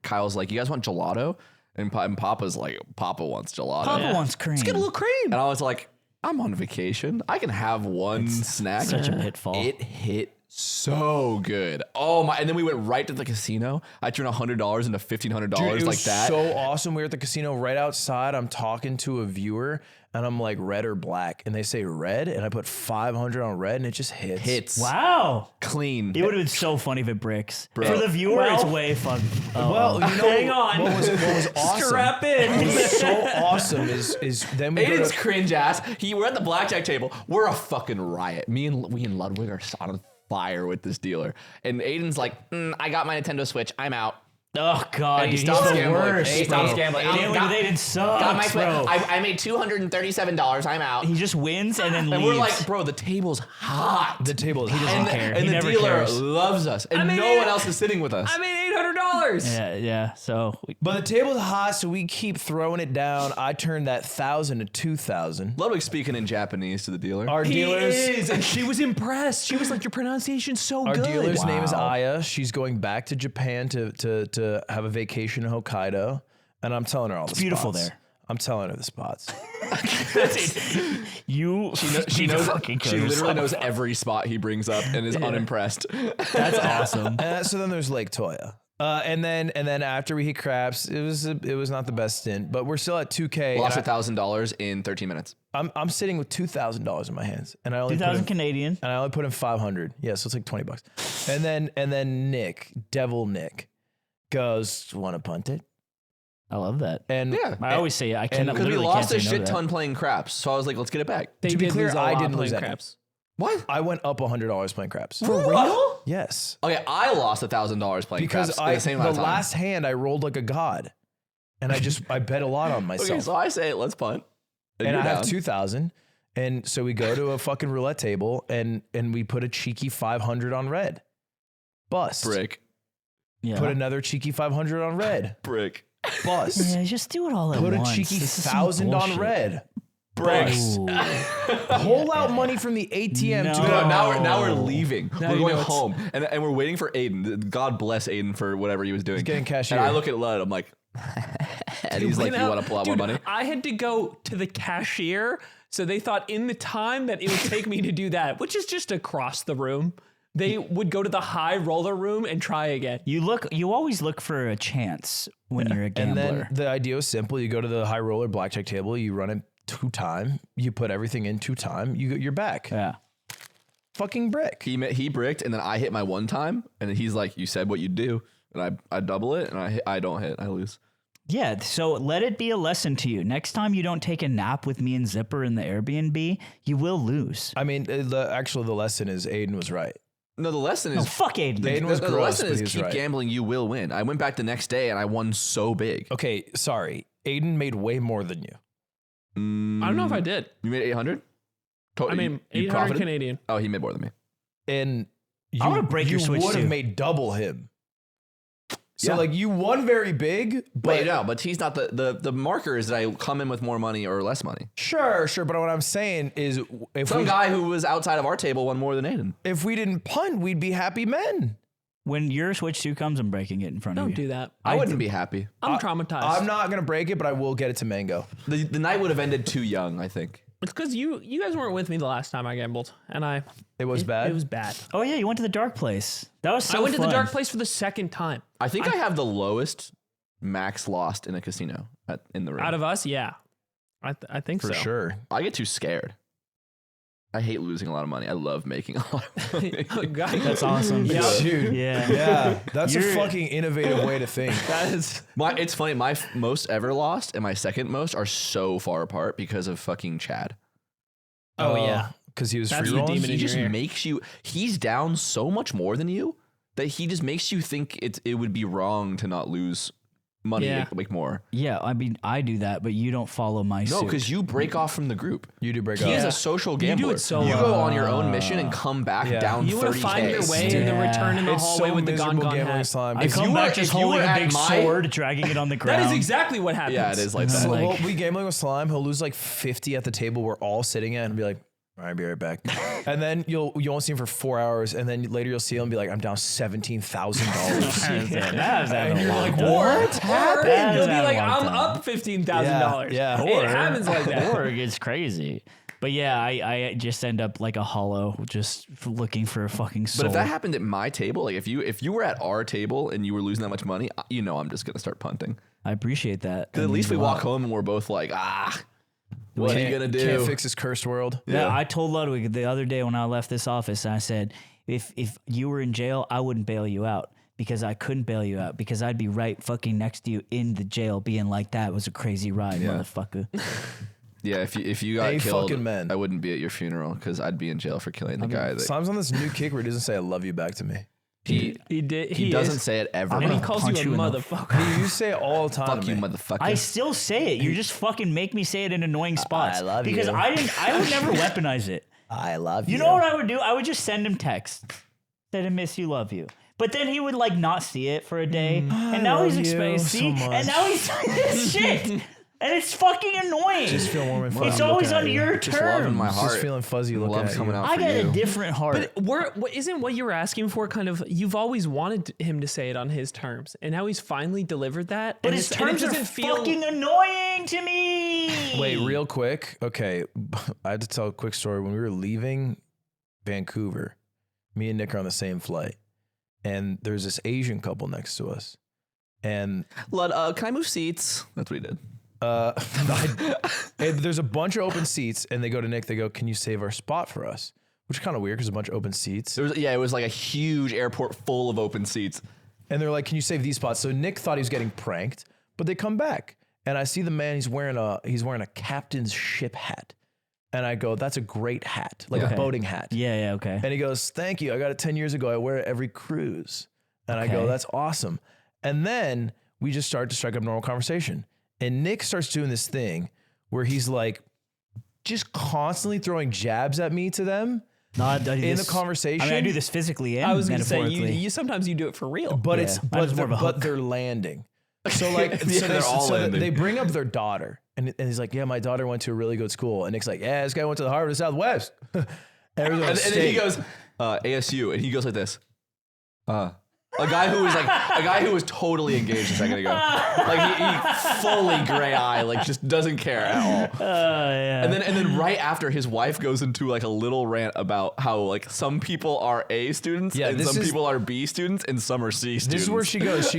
Kyle's like, you guys want gelato? And Papa's like, Papa wants gelato. Papa wants cream. Let's get a little cream. And I was like, I'm on vacation. I can have one snack. Such a pitfall. It hit so good. Oh my! And then we went right to the casino. I turned $100 into $1,500 Dude, it like was that. so awesome. We were at the casino right outside. I'm talking to a viewer, and I'm like, red or black? And they say red, and I put 500 on red, and it just hits. Wow. Clean. It would have been so funny if it bricks. Bro. For the viewer, it's way fun. Well, you know, hang on. What was awesome? Strap in. What was so awesome is then we go Aiden's to, cringe ass. We're at the blackjack table. We're a fucking riot. We and Ludwig are on fire with this dealer. And Aiden's like, I got my Nintendo Switch. I'm out. Oh, God, And he dude, stops he's the gambling. worst. He stops gambling. They didn't suck, Got my bro. I made $237. I'm out. He just wins and then And leaves. we're like, bro, the table's hot. the table. He doesn't care. And He the never dealer cares. loves us. And mean, no one else is sitting with us. I made $800. Yeah. So But the table's hot, so we keep throwing it down. I turned that 1,000 to 2,000. Ludwig's speaking in Japanese to the dealer. Our dealers. And she was impressed. She was like, your pronunciation's so Our good. dealer's name is Wow. Aya. She's going back to Japan to have a vacation in Hokkaido, and I'm telling her all the beautiful spots. there. I'm telling her the spots. you, She knows. fucking kill She literally yourself. knows every spot he brings up and is unimpressed. That's awesome. So then there's Lake Toya. And then after we hit craps, it was not the best stint, but we're still at 2K. Lost and $1,000 in 13 minutes. I'm sitting with $2,000 in my hands, and I only 2,000 Canadian. and I only put in 500. Yeah, so it's like $20. And then Nick, Devil Nick, goes, "Want to punt it?" I love that. And Yeah. I always say I cannot. Because we literally lost a can't say no shit to ton playing craps, so I was like, let's get it back. They To be did clear, lose a I lot didn't playing lose any. craps. What? I went up $100 playing craps. For real? Yes. Okay, I lost $1,000 playing Because craps in the same amount of time. last hand I rolled like a god, and I bet a lot on myself. Okay, so I say, let's punt. and you're I have down. 2,000, and so we go to a fucking roulette table, and we put a cheeky 500 on red. Bust. Brick. Yeah. Put another cheeky 500 on red. Brick. Bust. Yeah, just do it all at Put a once. cheeky This is some 1,000 on bullshit. red. Bricks. Ooh. Pull out money from the ATM to No. go. No, now we're leaving. Now We're you going know it's- home, and we're waiting for Aiden. God bless Aiden for whatever he was doing. He's getting cashier. And I look at Lud. I'm like, and he's like, "You want to pull out more money?" I had to go to the cashier, so they thought in the time that it would take me to do that, which is just across the room, they would go to the high roller room and try again. You always look for a chance when you're a And gambler. then the idea was simple. You go to the high roller blackjack table, you run it 2 time, you put everything in 2 time, you're back. yeah. Fucking brick. He bricked, and then I hit my one time, and then he's like, "You said what you'd do," and I double it, and I don't hit, I lose. Yeah, so let it be a lesson to you. Next time you don't take a nap with me and Zipper in the Airbnb, you will lose. I mean, the lesson is Aiden was right. No, the lesson is Oh, fuck Aiden. Aiden was the gross, lesson but is he was keep right. gambling, you will win. I went back the next day and I won so big. Okay, sorry. Aiden made way more than you. I don't know if I did. You made 800. I mean, 800 Canadian. Oh, he made more than me. And I wanna break your Switch would have too. made double him. So like you won very big, but Wait, no, but he's not the marker is that I come in with more money or less money. sure. But what I'm saying is, if Some guy who was outside of our table won more than Aiden. if we didn't punt, we'd be happy men. When your Switch 2 comes, I'm breaking it in front of Don't you. do that. I wouldn't be happy. I'm traumatized. I'm not gonna break it, but I will get it to Mango. The night would have ended too young, I think. It's because you guys weren't with me the last time I gambled, and It was bad. It was bad. Oh yeah, you went to the dark place. That was so I went fun. to the dark place for the second time. I think I have the lowest max lost in a casino in the room. Out of us, yeah. I think for so. sure. I get too scared. I hate losing a lot of money. I love making a lot of money. Oh, God. That's awesome. Dude. Yeah. Yeah, that's a You're- fucking innovative way to think. That is. It's funny. My most ever lost and my second most are so far apart because of fucking Chad. Oh, yeah. Because he was That's free the rolling. demon He in just your ear. makes you. He's down so much more than you that he just makes you think it would be wrong to not lose money Yeah. like more. Yeah, I mean, I do that, but you don't follow my No, suit. because you break off from the group. You do break He up. is a social You do gambler. it so You well. go on your own mission and come back Yeah. down You want 30K. to find your way and then Yeah. return in the It's hallway so with the miserable gon gambling hat. slime. I If come you back were- just if you holding were a at big my- sword, dragging it on the ground. That is exactly what happens. Yeah, it is like So that. Like- we'll be gambling with slime. He'll lose like 50 at the table we're all sitting at and be like, all right, be right back. And then you won't see him for 4 hours. And then later you'll see him and be like, I'm down $17,000. And you're like, What's happened? And you'll be That like, one I'm time. up $15,000. Yeah, yeah. It happens like that. Or it gets crazy. But yeah, I just end up like a hollow, just looking for a fucking soul. But if that happened at my table, like if you were at our table and you were losing that much money, I'm just gonna start punting. I appreciate that. Because That at least we means a walk lot. home and we're both like, what are you gonna do? Can't fix this cursed world. Yeah, I told Ludwig the other day when I left this office, I said, if you were in jail, I wouldn't bail you out because I couldn't bail you out because I'd be right fucking next to you in the jail being like, that was a crazy ride, motherfucker. Yeah, if you got A killed, fucking man. I wouldn't be at your funeral because I'd be in jail for killing the guy that Slime's on this new kick where he doesn't say I love you back to me. he did. he doesn't say it ever. And he gonna calls punch you a you in the motherfucker. You say it all the time. Fuck to you, me. motherfucker. I still say it. You just fucking make me say it in annoying spots. I love because you. I would never weaponize it. I love you. You know what I would do? I would just send him text. Said I miss you, love you. But then he would like not see it for a day. And now love he's you experiencing so and now he's doing this shit. And it's fucking annoying. Just feel warm and fuzzy. It's always looking on at you. your just love in my terms. heart. Just feeling fuzzy looking Love's at coming you. out I for got you. a different heart. Isn't what you were asking for kind of, you've always wanted him to say it on his terms, and now he's finally delivered that. But and his it's- and it terms are doesn't feel- fucking annoying to me. Wait, real quick. Okay, I had to tell a quick story. When we were leaving Vancouver, me and Nick are on the same flight, and there's this Asian couple next to us, and Can I move seats? That's what he did. and there's a bunch of open seats, and they go to Nick. They go, "Can you save our spot for us?" Which is kind of weird because a bunch of open seats. It was like a huge airport full of open seats. And they're like, "Can you save these spots?" So Nick thought he was getting pranked, but they come back, and I see the man. He's wearing a captain's ship hat, and I go, "That's a great hat, like a boating hat." Yeah, okay. And he goes, "Thank you. I got it 10 years ago. I wear it every cruise." And I go, Okay. "That's awesome." And then we just start to strike up normal conversation, and Nick starts doing this thing where he's like, just constantly throwing jabs at me to them. No, I do in this- the conversation. I mean, I do this physically and I was going to say, metaphorically. you sometimes you do it for real. But Yeah, it's mine but is more they're, of a but hook. they're landing. So like so they're all landing. they bring up their daughter, and he's like, "Yeah, my daughter went to a really good school." And Nick's like, "Yeah, this guy went to the Harvard of Southwest." Arizona And then he State. goes, ASU, and he goes like this. A guy who was totally engaged a second ago. Like he fully gray eye, like just doesn't care at all. Yeah. And then right after, his wife goes into like a little rant about how like some people are A students Yeah, and this some is- people are B students and some are C students. This is where she goes,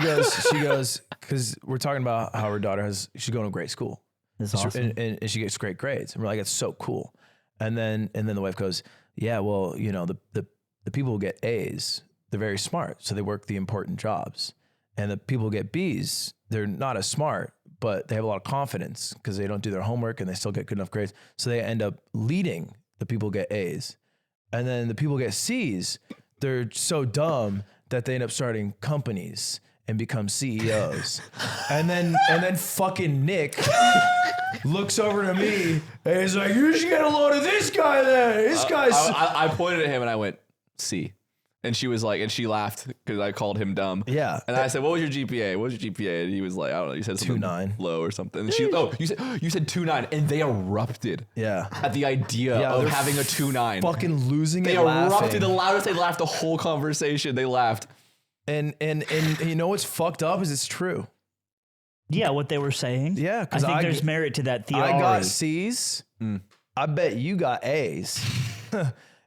because we're talking about how her daughter she's going to great school. That's And she- awesome. and she gets great grades. And we're like, it's so cool. And then the wife goes, "Yeah, well, you know, the people who get A's, they're very smart. So they work the important jobs. And the people who get B's, they're not as smart, but they have a lot of confidence because they don't do their homework and they still get good enough grades. So they end up leading the people who get A's. And then the people who get C's, they're so dumb that they end up starting companies and become CEOs. and then fucking Nick looks over to me and he's like, "You should get a load of this guy then. This guy's..." I pointed at him and I went, C. And she was like, and she laughed because I called him dumb. Yeah. And I said, what was your GPA? What was your GPA? And he was like, I don't know. You said something 2.9. low or something. And she, you said 2.9. And they erupted. Yeah. At the idea of they're having a 2.9. Fucking losing They it laughing. erupted. The loudest they laughed the whole conversation. They laughed. And you know what's fucked up is it's true. Yeah, what they were saying. Yeah, I because think there's merit to that theory. I got C's. I bet you got A's.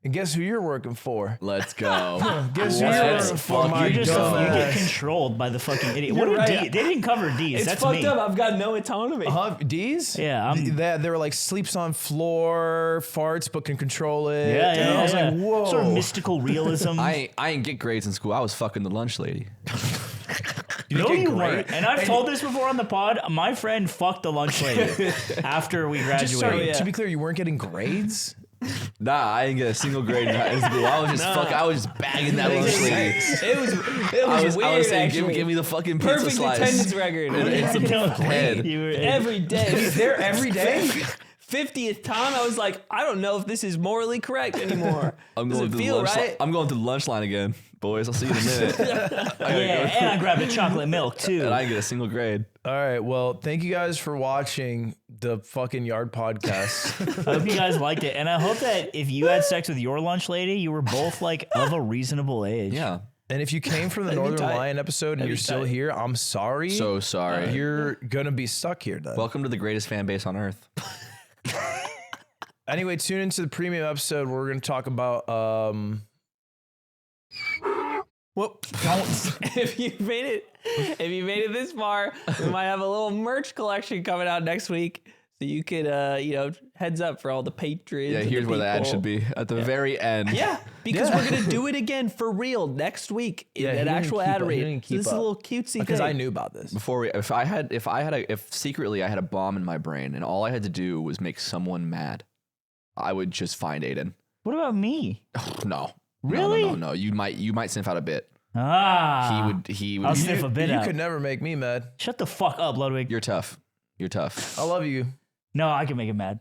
And guess who you're working for? Let's go. Guess who you're working for? My You get dumbass. controlled by the fucking idiot. You're What are right. D? They didn't cover D's. It's That's fucked me. up. I've got no autonomy. D's? Yeah, They were like sleeps on floor, farts but can control it. Yeah, And yeah, I was yeah. like, whoa. Sort of mystical realism. I ain't get grades in school. I was fucking the lunch lady. No, get you great. weren't. And I've told this before on the pod. My friend fucked the lunch lady after we graduated. Just sorry, to be clear, you weren't getting grades? Nah, I didn't get a single grade in high school. I was just bagging that lunch lady. It was weird. I was saying, actually. give me the fucking pizza Perfect slice. attendance record. And some head. You were, Every day. There every day? 50th time, I was like, I don't know if this is morally correct anymore. I'm Does going it to the feel lunch right? I'm going to the lunch line again, boys. I'll see you in a minute. yeah, and I grabbed a chocolate milk too. And I didn't get a single grade. All right. Well, thank you guys for watching the fucking Yard podcast. I hope you guys liked it, and I hope that if you had sex with your lunch lady, you were both like of a reasonable age. Yeah. And if you came from the Northern Lion episode and you're still here, I'm sorry. So sorry. You're gonna be stuck here then. Welcome to the greatest fan base on earth. Anyway, tune into the premium episode where we're gonna talk about Whoop. If you made it this far, we might have a little merch collection coming out next week. So you could, heads up for all the patrons. Yeah, and here's where the ad people. should be. At the very end. Yeah, because we're gonna do it again for real next week. Yeah, An actual ad read. So this is a little cutesy because thing. I knew about this. Before we, if secretly I had a bomb in my brain and all I had to do was make someone mad, I would just find Aiden. What about me? No. Really? No. You might sniff out a bit. Ah, He would. I'll sniff a bit You out. could never make me mad. Shut the fuck up, Ludwig. You're tough. I love you. No, I can make him mad.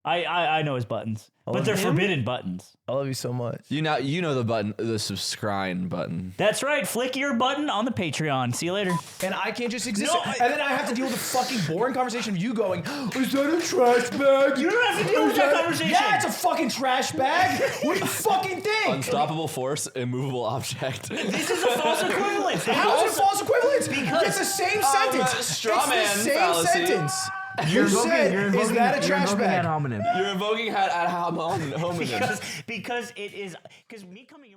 I know his buttons, but they're forbidden buttons. I love you so much. You know the button, the subscribe button. That's right. Flick your button on the Patreon. See you later. And I can't just exist. No, and then I have to deal with the fucking boring conversation of you going, is that a trash bag? You don't have to deal with that conversation. Yeah, it's a fucking trash bag. What do you fucking think? Unstoppable force, immovable object. This is a false equivalence. How is it false equivalence? Because- it's the same sentence. straw it's man the same fallacy. sentence. You said, is that a trash bag? Ad hominem. You're invoking ad hominem. Because it is, because me coming